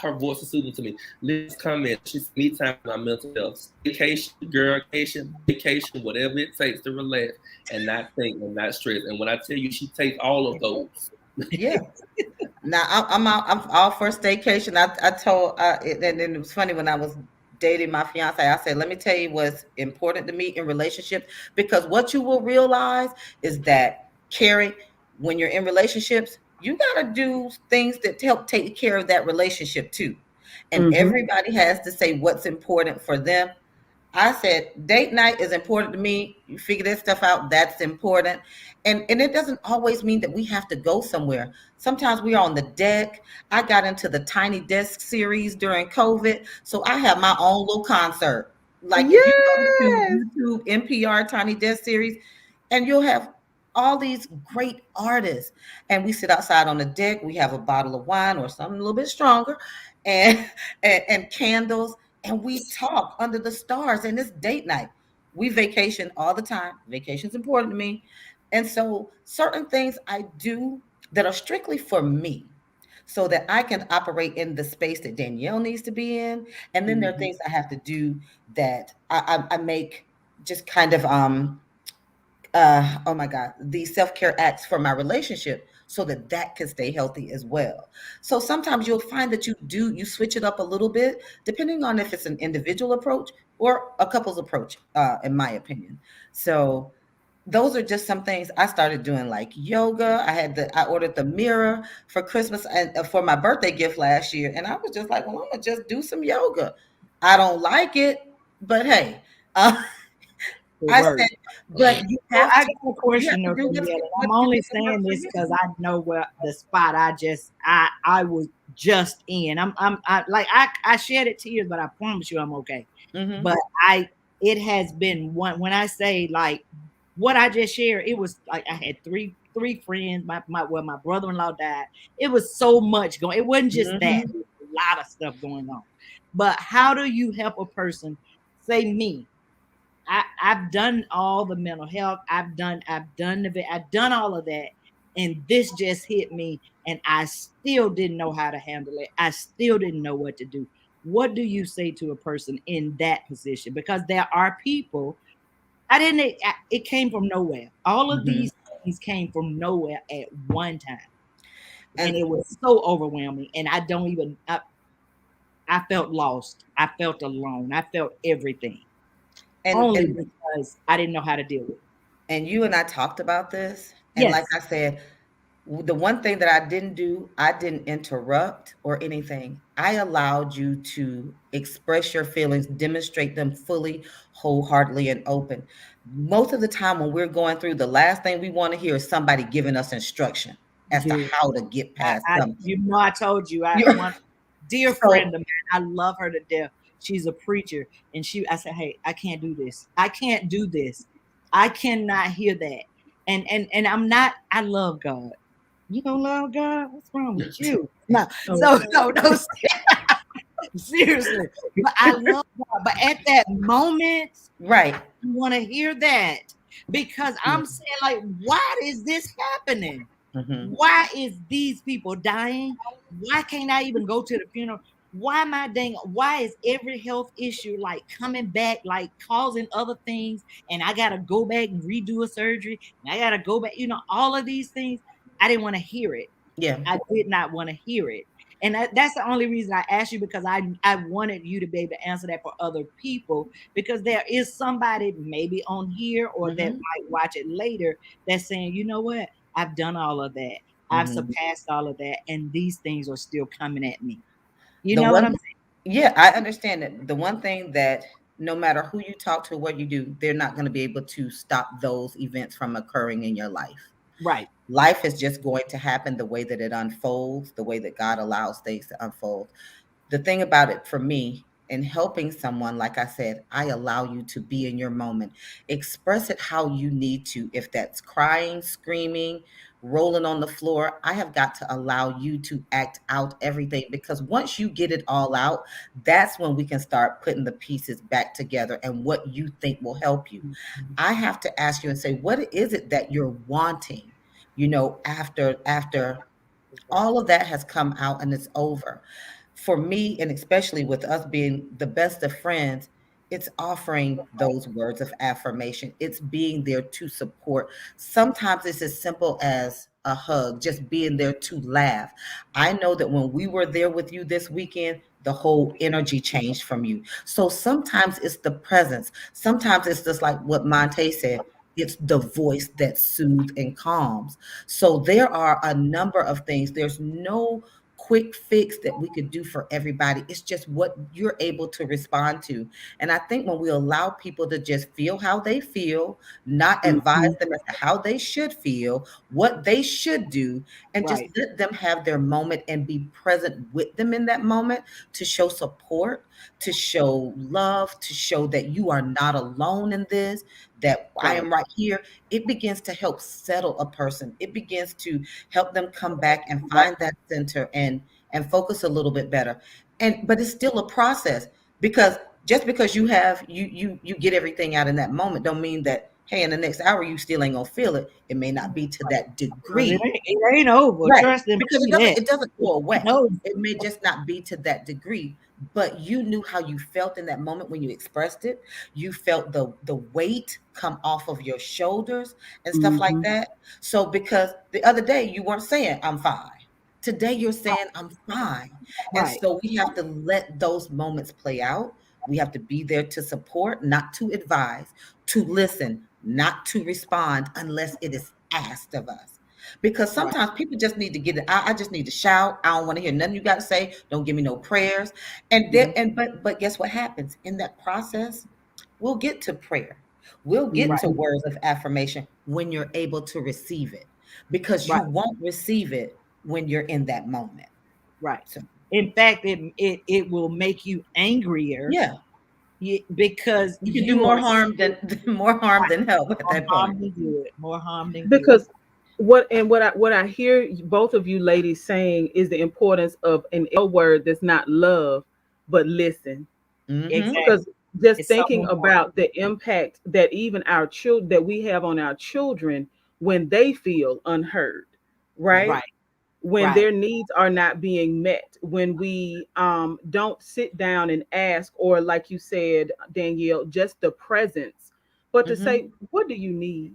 her voice is soothing to me. Let's come in. She's me time my mental health. Vacation, girl, vacation, whatever it takes to relax and not think and not stress. And when I tell you she takes all of those. Yeah. Now I'm all for staycation. I told and it was funny when I was dating my fiance. I said, let me tell you what's important to me in relationships, because what you will realize is that, Carrie, when you're in relationships, you got to do things that help take care of that relationship too. And everybody has to say what's important for them. I said, date night is important to me. You figure that stuff out. That's important. And it doesn't always mean that we have to go somewhere. Sometimes we are on the deck. I got into the Tiny Desk series during COVID. So I have my own little concert. Like if you go to YouTube, NPR Tiny Desk series, and you'll have all these great artists. And we sit outside on the deck. We have a bottle of wine or something a little bit stronger and and candles, and we talk under the stars, and it's date night. We vacation all the time. Vacation's important to me. And so certain things I do that are strictly for me, so that I can operate in the space that Danielle needs to be in. And then there are things I have to do that I make just kind of oh my God, these self-care acts for my relationship, so that that can stay healthy as well. So sometimes you'll find that you switch it up a little bit, depending on if it's an individual approach or a couple's approach, in my opinion. So those are just some things I started doing, like yoga. I ordered the mirror for Christmas and for my birthday gift last year. And I was just like, well, I'm gonna just do some yoga. I don't like it, but hey, I said, but you Well, have I to, got a question though, do Danielle. I'm what's only gonna work saying for this you. because I know where the spot I was just in. I shed it tears, but I promise you I'm okay. Mhm. But it has been one when I say like what I just shared, it was like I had three friends. My brother-in-law died. It was so much going. It wasn't just that. Mhm. It was a lot of stuff going on. But how do you help a person? Say me. I've done all the mental health. I've done all of that, and this just hit me, and I still didn't know how to handle it. I still didn't know what to do. What do you say to a person in that position? Because there are people I didn't. It came from nowhere. All of Mhm. these things came from nowhere at one time, and And it was so overwhelming. And I don't even. I felt lost. I felt alone. I felt everything and only and because I didn't know how to deal with it. and you and I talked about this, and like Yes, I said, the one thing that I didn't do, I didn't interrupt or anything. I allowed you to express your feelings, demonstrate them fully, wholeheartedly, and open. Most of the time, when we're going through, the last thing we want to hear is somebody giving us instruction as to yeah. how to get past something. I told you, I You're, one dear friend so of mine. I love her to death. She's a preacher, and I said, "Hey, I can't do this. I can't do this. I cannot hear that." And I'm not. I love God. You don't love God? What's wrong with you? No, so no, no, seriously. But I love God. But at that moment, right. I want to hear that because I'm saying, like, why is this happening? Hmm. Why is these people dying? Why can't I even go to the funeral? Why am I dang? Why is every health issue like coming back, like causing other things? And I gotta go back and redo a surgery. And I gotta go back, all of these things. I didn't want to hear it. Yeah. I did not want to hear it. And that's the only reason I asked you because I wanted you to be able to answer that for other people because there is somebody maybe on here or that Hmm. might watch it later that's saying, you know what? I've done all of that. I've Hmm. surpassed all of that, and these things are still coming at me. You The know what one, I'm yeah, I understand that. The one thing that no matter who you talk to, what you do, they're not going to be able to stop those events from occurring in your life. saying? Right. Life is just going to happen the way that it unfolds, the way that God allows things to unfold. The thing about it for me in helping someone, like I said, I allow you to be in your moment. Express it how you need to. If that's crying, screaming, rolling on the floor, I have got to allow you to act out everything because once you get it all out, that's when we can start putting the pieces back together and what you think will help you. I have to ask you and say, what is it that you're wanting? After all of that has come out and it's over. For me, and especially with us being the best of friends, it's offering those words of affirmation. It's being there to support. Sometimes it's as simple as a hug, just being there to laugh. I know that when we were there with you this weekend, the whole energy changed from you. So sometimes it's the presence. Sometimes it's just like what Monte said. It's the voice that soothes and calms. So there are a number of things. There's no quick fix that we could do for everybody. It's just what you're able to respond to. And I think when we allow people to just feel how they feel, not advise Mhm. them as to how they should feel, what they should do, and just Right. let them have their moment and be present with them in that moment to show support, to show love, to show that you are not alone in this, that I Right. am right here. It begins to help settle a person. It begins to help them come back and Right. find that center and focus a little bit better. And but it's still a process because just because you get everything out in that moment don't mean that hey in the next hour you still ain't gonna feel it. It may not be to that Because degree. it ain't over. Right, Trust and because believe that. it doesn't go It away. knows. It may just not be to that degree, but you knew how you felt in that moment when you expressed it. You felt the weight come off of your shoulders and stuff like Mhm. that. So because the other day you weren't saying I'm fine. Today you're saying I'm fine. And Right. so we have to let those moments play out. We have to be there to support, not to advise, to listen, not to respond unless it is asked of us. Because Right. sometimes people just need to get it. I just need to shout. I don't want to hear nothing you got to say. Don't give me no prayers. And then, Mhm. but guess what happens in that process? We'll get to prayer. We'll get Right. to words of affirmation when you're able to receive it, because you Right. won't receive it when you're in that moment. Right. So In fact, it will make you angrier. yeah, because You can do more harm than more harm than help at more that point. harm than good. More harm than good. Because what I hear both of you ladies saying is the importance of an L word that's not love, but listen. Mm-hmm. Exactly. Because just It's so thinking important. about the impact that even our children that we have on our children when they feel unheard, right? Right. When Right. their needs are not being met, when we don't sit down and ask, or like you said, Danielle, just the presence, but to Mm-hmm. say, what do you need?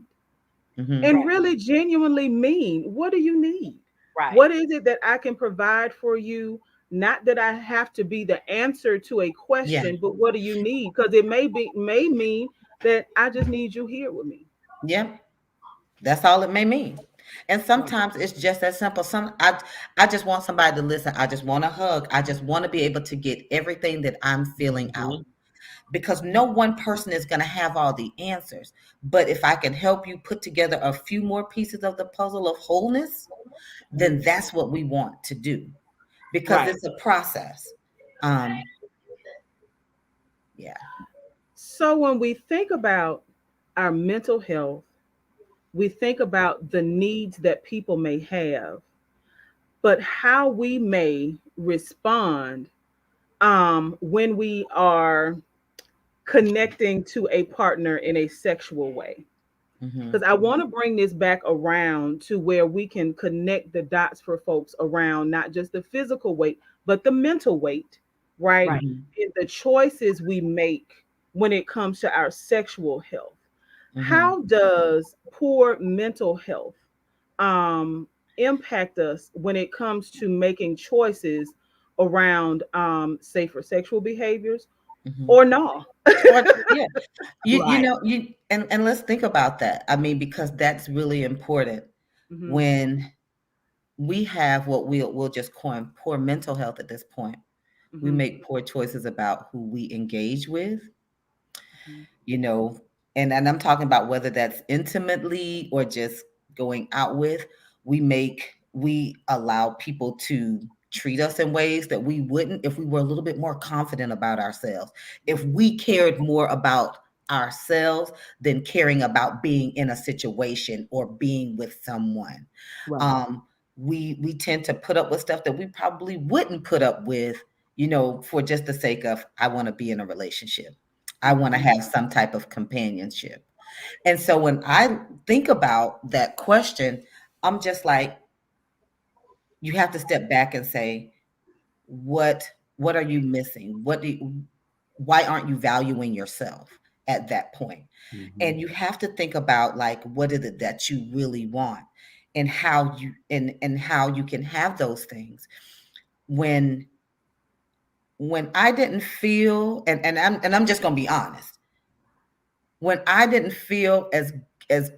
Mm-hmm. And Right. really genuinely mean, what do you need? Right. What is it that I can provide for you? Not that I have to be the answer to a Yeah. question, but what do you need? Because it may mean that I just need you here with me. Yeah. That's all it may mean. And Right. sometimes it's just that simple. I just want somebody to listen. I just want a hug. I just want to be able to get everything that I'm feeling out. Mhm. Because no one person is going to have all the answers. But if I can help you put together a few more pieces of the puzzle of wholeness, then that's what we want to do, because Right. it's a process. Um, yeah. So when we think about our mental health, we think about the needs that people may have, but how we may respond when we are connecting to a partner in a sexual way. Mm-hmm. Because I want to bring this back around to where we can connect the dots for folks around not just the physical weight, but the mental weight, right? Right. Mm-hmm. And the choices we make when it comes to our sexual health. Mm-hmm. How does poor mental health um, impact us when it comes to making choices around safer sexual behaviors Mm-hmm. or no? Or yeah, you Right. know you and let's think about that. I mean, because that's really important Hmm. when we have what we'll just coin poor mental health at this point. We Hmm. make poor choices about who we engage with, Hmm. you know, and I'm talking about whether that's intimately or just going out with. We allow people to treat us in ways that we wouldn't if we were a little bit more confident about ourselves, if we cared more about ourselves than caring about being in a situation or being with someone. Right. um we tend to put up with stuff that we probably wouldn't put up with, for just the sake of, I want to be in a relationship, I want to Hmm. have some type of companionship. And so when I think about that question, I'm just like, you have to step back and say, what are you missing? Why aren't you valuing yourself at that point? Mhm. And you have to think about, like, what is it that you really want, and how you can have those things. When when I didn't feel, and I'm just going to be honest, when I didn't feel as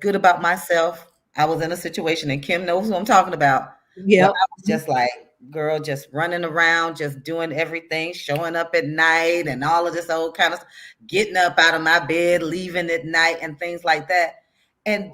good about myself, I was in a situation, and Kim knows who I'm talking about, where Yep. I was just like, girl, just running around, just doing everything, showing up at night and all of this old kind of stuff, getting up out of my bed, leaving at night and things like that. And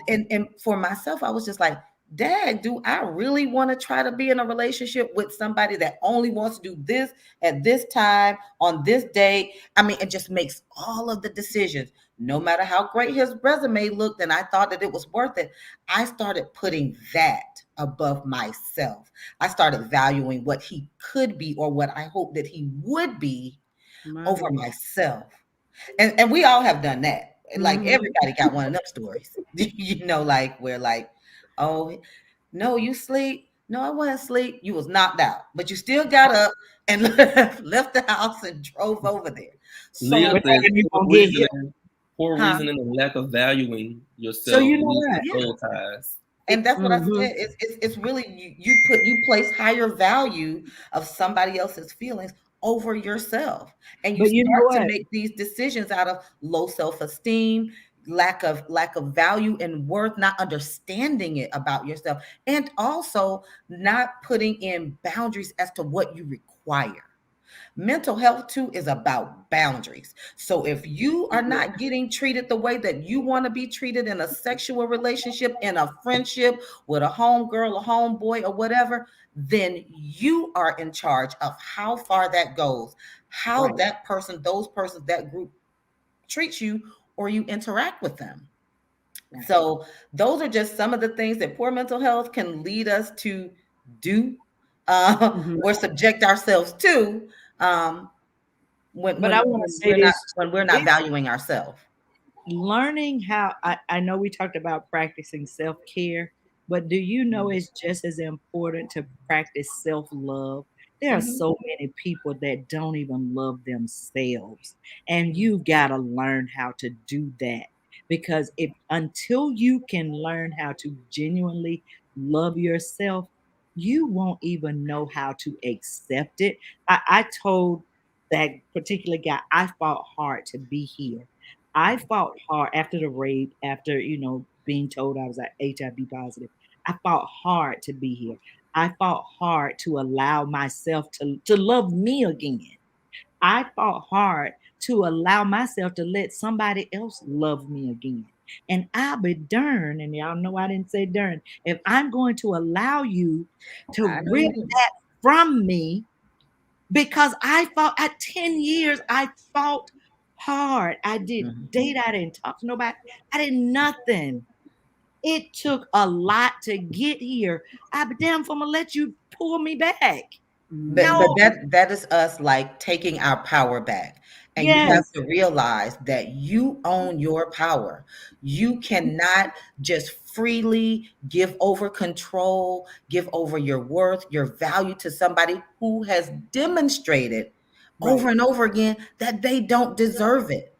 for myself, I was just like, Dad, do I really want to try to be in a relationship with somebody that only wants to do this at this time on this day? I mean, it just makes all of the decisions, no matter how great his resume looked, and I thought that it was worth it, I started putting that above myself. I started valuing what he could be, or what I hope that he would be, My over Lord. myself. And we all have done that. Like, Hmm. everybody got one of them stories. Like, where, like, oh no, you sleep. No, I wasn't asleep. You was knocked out, but you still got up and left the house and drove over there. Leah So, We're says thinking you're poor gonna get here. reasoning, poor huh? reasoning and lack of valuing So yourself you know leads to what? Yeah. soul ties. And that's what I Hmm. said. It's really, you place higher value of somebody else's feelings over yourself, and you But you know start to what? make these decisions out of low self-esteem, lack of value and worth, not understanding it about yourself, and also not putting in boundaries as to what you require. Mental health too is about boundaries. So if you are not getting treated the way that you want to be treated in a sexual relationship, in a friendship with a homegirl, a homeboy, or whatever, then you are in charge of how far that goes, how Right. that person, those persons, that group treat you or you interact with them. So those are just some of the things that poor mental health can lead us to do Mhm. or subject ourselves to um, But I want to say this when we're not this valuing ourselves. learning how I know we talked about practicing self-care, but do you know it's just as important to practice self-love? There are Mhm. so many people that don't even love themselves, and you've got to learn how to do that, because if until you can learn how to genuinely love yourself, you won't even know how to accept it. I told that particular guy I fought hard to be here. I fought hard after the rape, after, being told I was HIV positive. I fought hard to be here. I fought hard to allow myself to love me again. I fought hard to allow myself to let somebody else love me again. And I'll be darned, and y'all know I didn't say darn, if I'm going to allow you to I know rip you didn't. that from me, because I fought at 10 years, I fought hard. I did Mhm. date, I didn't talk to nobody, I did nothing. It took a lot to get here. I be damn if I'm gonna let you pull me back. But No, that is us like taking our power back. And you have yes, to realize that you own your power. You cannot just freely give over control, give over your worth, your value to somebody who has demonstrated over right. and over again that they don't deserve it.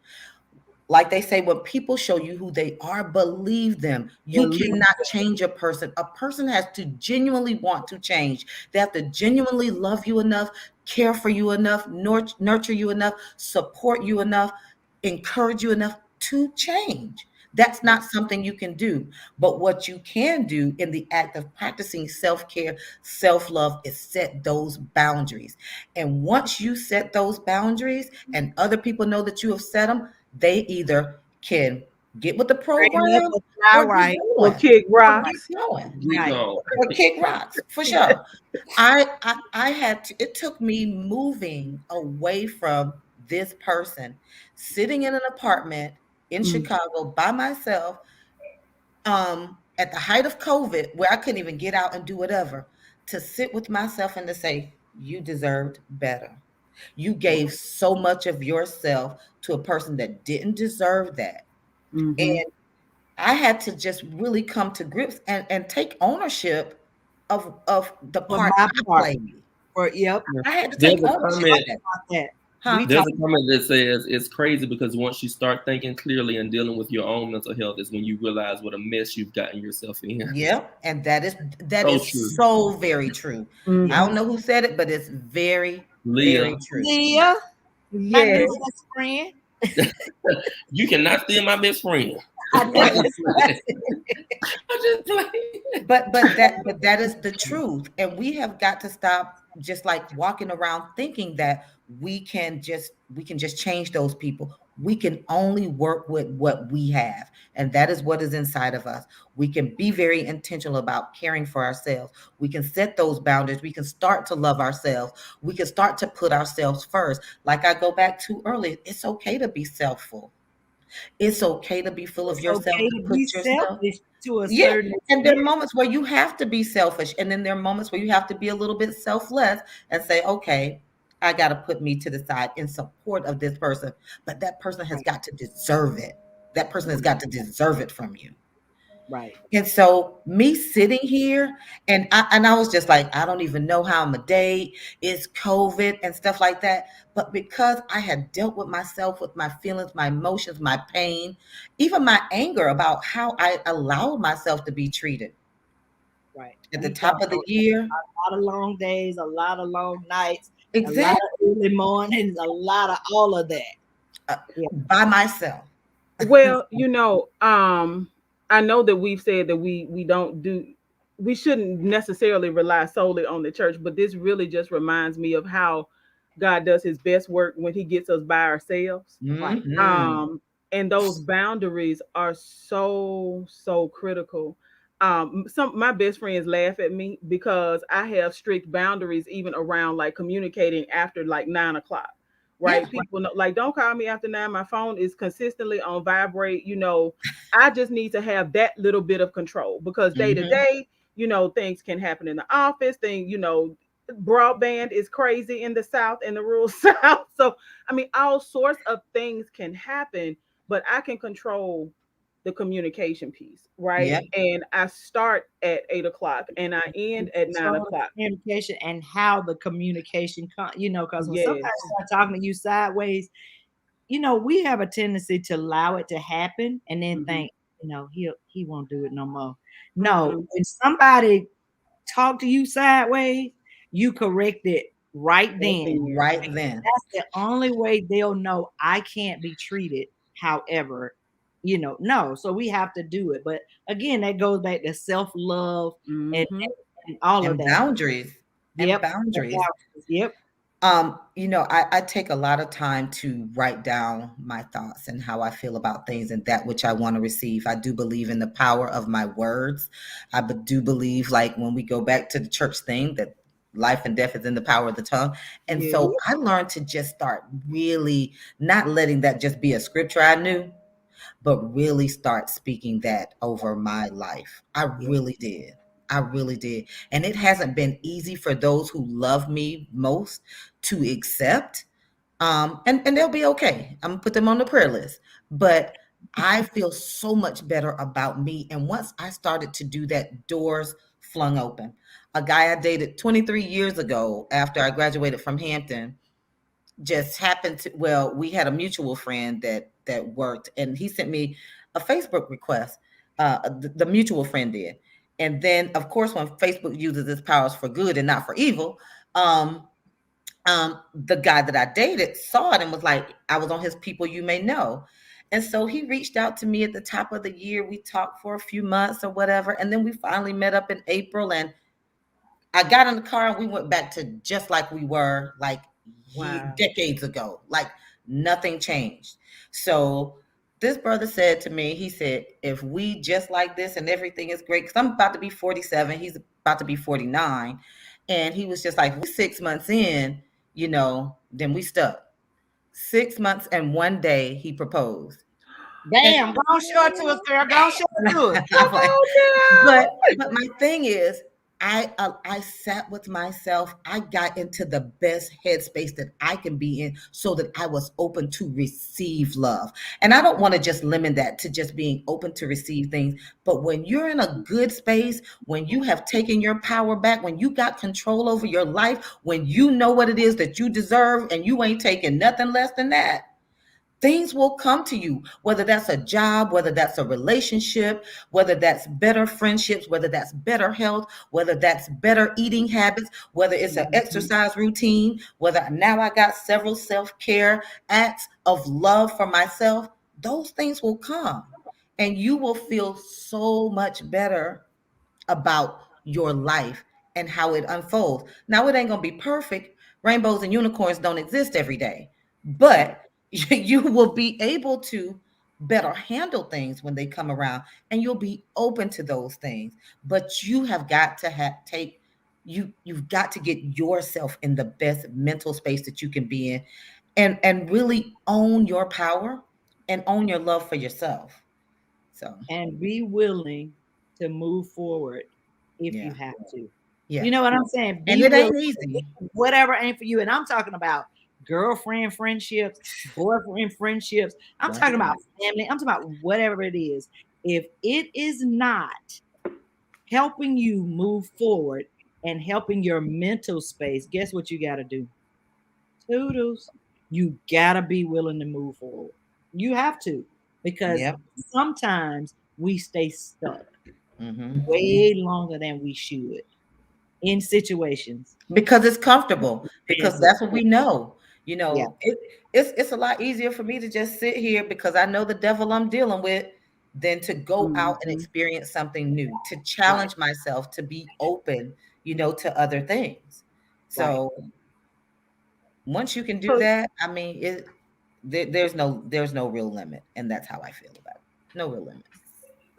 Like they say, when people show you who they are, believe them. You Believe cannot change a person. A person has to genuinely want to change. They have to genuinely love you enough, care for you enough, nurture you enough, support you enough, encourage you enough to change. That's not something you can do. But what you can do in the act of practicing self care, self love, is set those boundaries. And once you set those boundaries and other people know that you have set them, they either can get with the straighten up program or fly or get right. Or going kick or get rocks. going We Right. go. or kick rocks for sure. I had to, it took me moving away from this person, sitting in an apartment in Mm. Chicago by myself, at the height of COVID, where I couldn't even get out and do whatever, to sit with myself and to say, you deserved better. You gave so much of yourself to a person that didn't deserve that. Mhm. And I had to just really come to grips and take ownership of the For part my I part. played. For yep. Yeah. I had to There's take a ownership of comment. that. About that. Huh? We There's talk a comment that says it's crazy because once you start thinking clearly and dealing with your own mental health is when you realize what a mess you've gotten yourself in. Yep. And that So is true. so very true. I Mhm. don't know who said it, but it's very, Leah, very true. Lydia, my new Yes. best friend. you cannot steal my best friend. I know I'm just that's playing. right. I'm just playing. But that is the truth, and we have got to stop just like walking around thinking that we can just change those people. We can only work with what we have, and that is what is inside of us. We can be very intentional about caring for ourselves. We can set those boundaries. We can start to love ourselves. We can start to put ourselves first. Like I go back to earlier, it's okay to be selfful. It's okay to be full of It's yourself, okay to to be put yourself. selfish to a Yeah, certain and there extent. are moments where you have to be selfish, and then there are moments where you have to be a little bit selfless and say, "Okay, I gotta put me to the side in support of this person, but that person has Right, got to deserve it. That person has got to deserve it from you." right. And so me sitting here and I was just like, I don't even know how I'm a date. It's COVID and stuff like that. But because I had dealt with myself, with my feelings, my emotions, my pain, even my anger about how I allowed myself to be treated Right. at the We top talked of a the year. lot of long days, a lot of long nights, a lot Exactly. of early mornings, a lot of all of that. Yeah. By myself. Well, I know that we've said that we don't do we shouldn't necessarily rely solely on the church, but this really just reminds me of how God does his best work when he gets us by ourselves. Right. Hmm. Um and those boundaries are so critical. Some my best friends laugh at me because I have strict boundaries even around like communicating after like 9 o'clock. right? Yeah. People know, like, don't call me after 9. My phone is consistently on vibrate. I just need to have that little bit of control because day to Mm-hmm. day, things can happen in the office. Broadband is crazy in the South, in the rural South. So, I mean, all sorts of things can happen, but I can control the communication piece, right? Yep. And I start at 8 o'clock and I end at nine Control the o'clock. communication and how the communication, because when somebody Yes. starts talking to you sideways, we have a tendency to allow it to happen and then Hmm. think, he won't do it no more. No, Hmm. when somebody talk to you sideways, you correct it right At then. the end. Right then. That's the only way they'll know I can't be treated however, no. So we have to do it. But again, that goes back to self-love and, Hmm. and all of And that. boundaries. And Yep. boundaries. Yep. I take a lot of time to write down my thoughts and how I feel about things and that which I want to receive. I do believe in the power of my words. Do believe, like when we go back to the church thing, that life and death is in the power of the tongue. And Yes. so I learned to just start really not letting that just be a scripture I knew, but really start speaking that over my life. I Yes. really did. I really did. And it hasn't been easy for those who love me most to accept. And they'll be okay. I'm gonna put them on the prayer list. But I feel so much better about me. And once I started to do that, doors flung open. A guy I dated 23 years ago after I graduated from Hampton just happened to, well, we had a mutual friend that worked, and he sent me a Facebook request. The mutual friend did. And then of course when Facebook uses its powers for good and not for evil, um the guy that I dated saw it and was like, I was on his people you may know. And so he reached out to me at the top of the year. We talked for a few months or whatever, and then we finally met up in April, and I got in the car and we went back to just like we were, like Wow. decades ago. Like nothing changed. So this brother said to me, he said, if we just like this and everything is great, because I'm about to be 47, he's about to be 49. And he was just like, we 6 months in, then we stuck. 6 months and one day he proposed. And Damn, go on, show it to us, girl. Go on, show it to us. Come on but my thing is, I sat with myself. I got into the best headspace that I can be in, so that I was open to receive love. And I don't want to just limit that to just being open to receive things. But when you're in a good space, when you have taken your power back, when you got control over your life, when you know what it is that you deserve, and you ain't taking nothing less than that, things will come to you, whether that's a job, whether that's a relationship, whether that's better friendships, whether that's better health, whether that's better eating habits, whether it's an now. exercise routine, whether now I got several self-care acts of love for myself. Those things will come, and you will feel so much better about your life and how it unfolds. Now, it ain't going to be perfect. Rainbows and unicorns don't exist every day, Right. but you will be able to better handle things when they come around, and you'll be open to those things. But you have got to you've got to get yourself in the best mental space that you can be in, and really own your power and own your love for yourself. So, And be willing to move forward if you yeah. have to. You Yeah. know what I'm saying? And Be it willing, ain't easy. whatever ain't for you. And I'm talking about girlfriend friendships, boyfriend friendships. I'm Right. talking about family. I'm talking about whatever it is. If it is not helping you move forward and helping your mental space, guess what you got to do? Toodles. You got to be willing to move forward. You have to, because Yep. sometimes we stay stuck Hmm. way longer than we should in situations. Because it's comfortable. Because Expensive. that's what we know. Yeah. It's a lot easier for me to just sit here because I know the devil I'm dealing with, than to go out and Hmm. experience something new, to Right. challenge myself, to be open, to other things. Right. So once you can do So, that, I mean, there's no real limit, and that's how I feel about it. No real limit.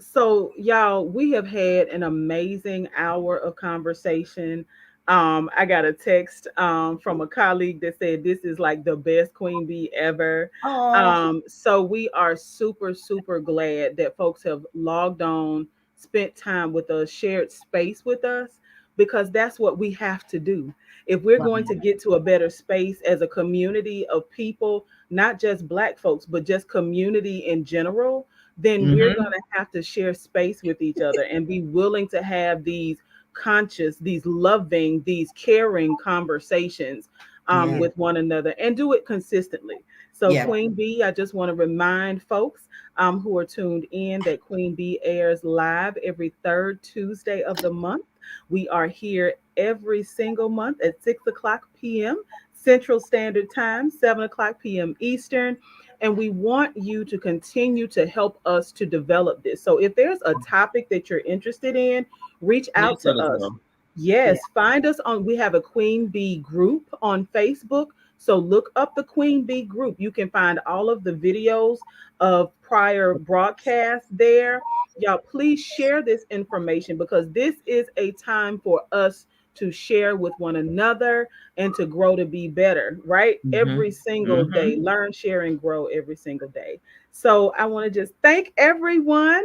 so, y'all, we have had an amazing hour of conversation. I got a text from a colleague that said this is like the best Queen Bee ever. Oh, So we are super, super glad that folks have logged on, spent time with us, shared space with us, because that's what we have to do. If we're going to get to a better space as a community of people, not just Black folks, but just community in general, then we're mm-hmm. going to have to share space with each other and be willing to have these conscious, these loving, these caring conversations Yeah, with one another and do it consistently. So, yeah. Queen Bee, I just want to remind folks who are tuned in that Queen Bee airs live every third Tuesday of the month. We are here every single month at 6 o'clock p.m. Central Standard Time, 7 o'clock p.m. Eastern. And we want you to continue to help us to develop this. So if there's a topic that you're interested in, reach out Please to let us us. know. Yeah. Yes, find us on, we have a Queen Bee group on Facebook. So look up the Queen Bee group. You can find all of the videos of prior broadcasts there. Y'all, please share this information because this is a time for us to share with one another and to grow to be better, right? Mm-hmm. Every single Mm-hmm. day, learn, share, and grow every single day. So I want to just thank everyone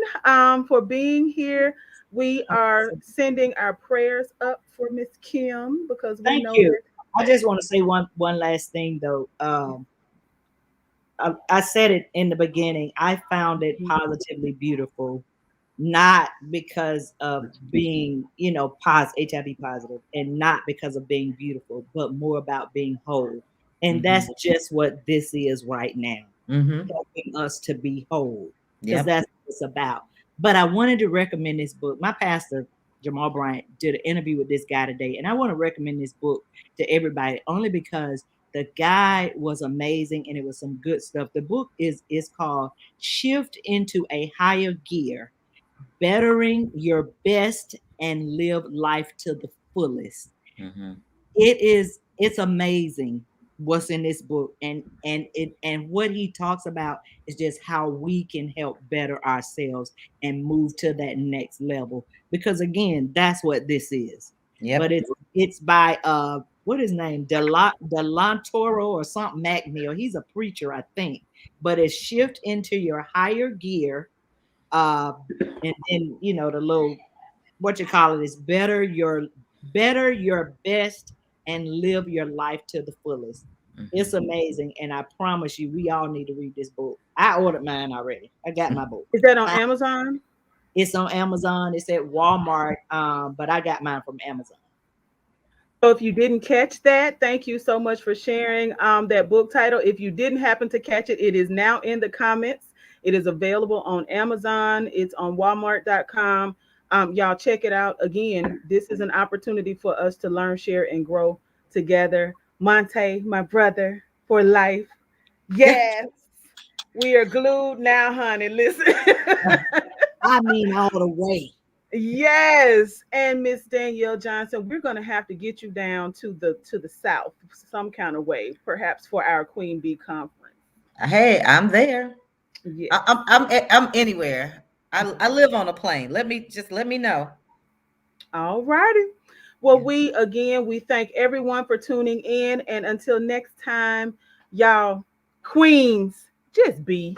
for being here. We are sending our prayers up for Miss Kim because we Thank know you. they're I just coming. want to say one last thing though. I said it in the beginning. I found it Mhm. positively beautiful, not because of being, HIV positive, and not because of being beautiful, but more about being whole. And Mm-hmm. that's just what this is right now, Mm-hmm. helping us to be whole, because Yep. that's what it's about. But I wanted to recommend this book. My pastor, Jamal Bryant, did an interview with this guy today, and I want to recommend this book to everybody only because the guy was amazing and it was some good stuff. The book is called Shift into a Higher Gear, Bettering Your Best and Live Life to the Fullest. Mm-hmm. It's amazing what's in this book, and what he talks about is just how we can help better ourselves and move to that next level, because again, that's what this is. But Yep. it's by what his name, Delantoro or something McNeil. He's a preacher, I think. But it's Shift into Your Higher Gear, uh and then the little, what you call it, is better your best and live your life to the fullest. Mm-hmm. It's amazing, and I promise you, we all need to read this book. I ordered mine already. I got my book. Is that on I, Amazon? it's on Amazon. It's at Walmart, but I got mine from Amazon. So if you didn't catch that, thank you so much for sharing that book title. If you didn't happen to catch it, it is now in the comments. It is available on Amazon. It's on Walmart.com. Y'all check it out. Again, this is an opportunity for us to learn, share, and grow together. Monte, my brother for life. Yes, we are glued now, honey. Listen. I mean, all the way. Yes, and Miss Danielle Johnson, we're going to have to get you down to the south some kind of way, perhaps for our Queen Bee conference. Hey, I'm there. Yes. I'm anywhere. I live on a plane. Let me know. All righty. Well, Yeah. we thank everyone for tuning in, and until next time, y'all, Queens, just be.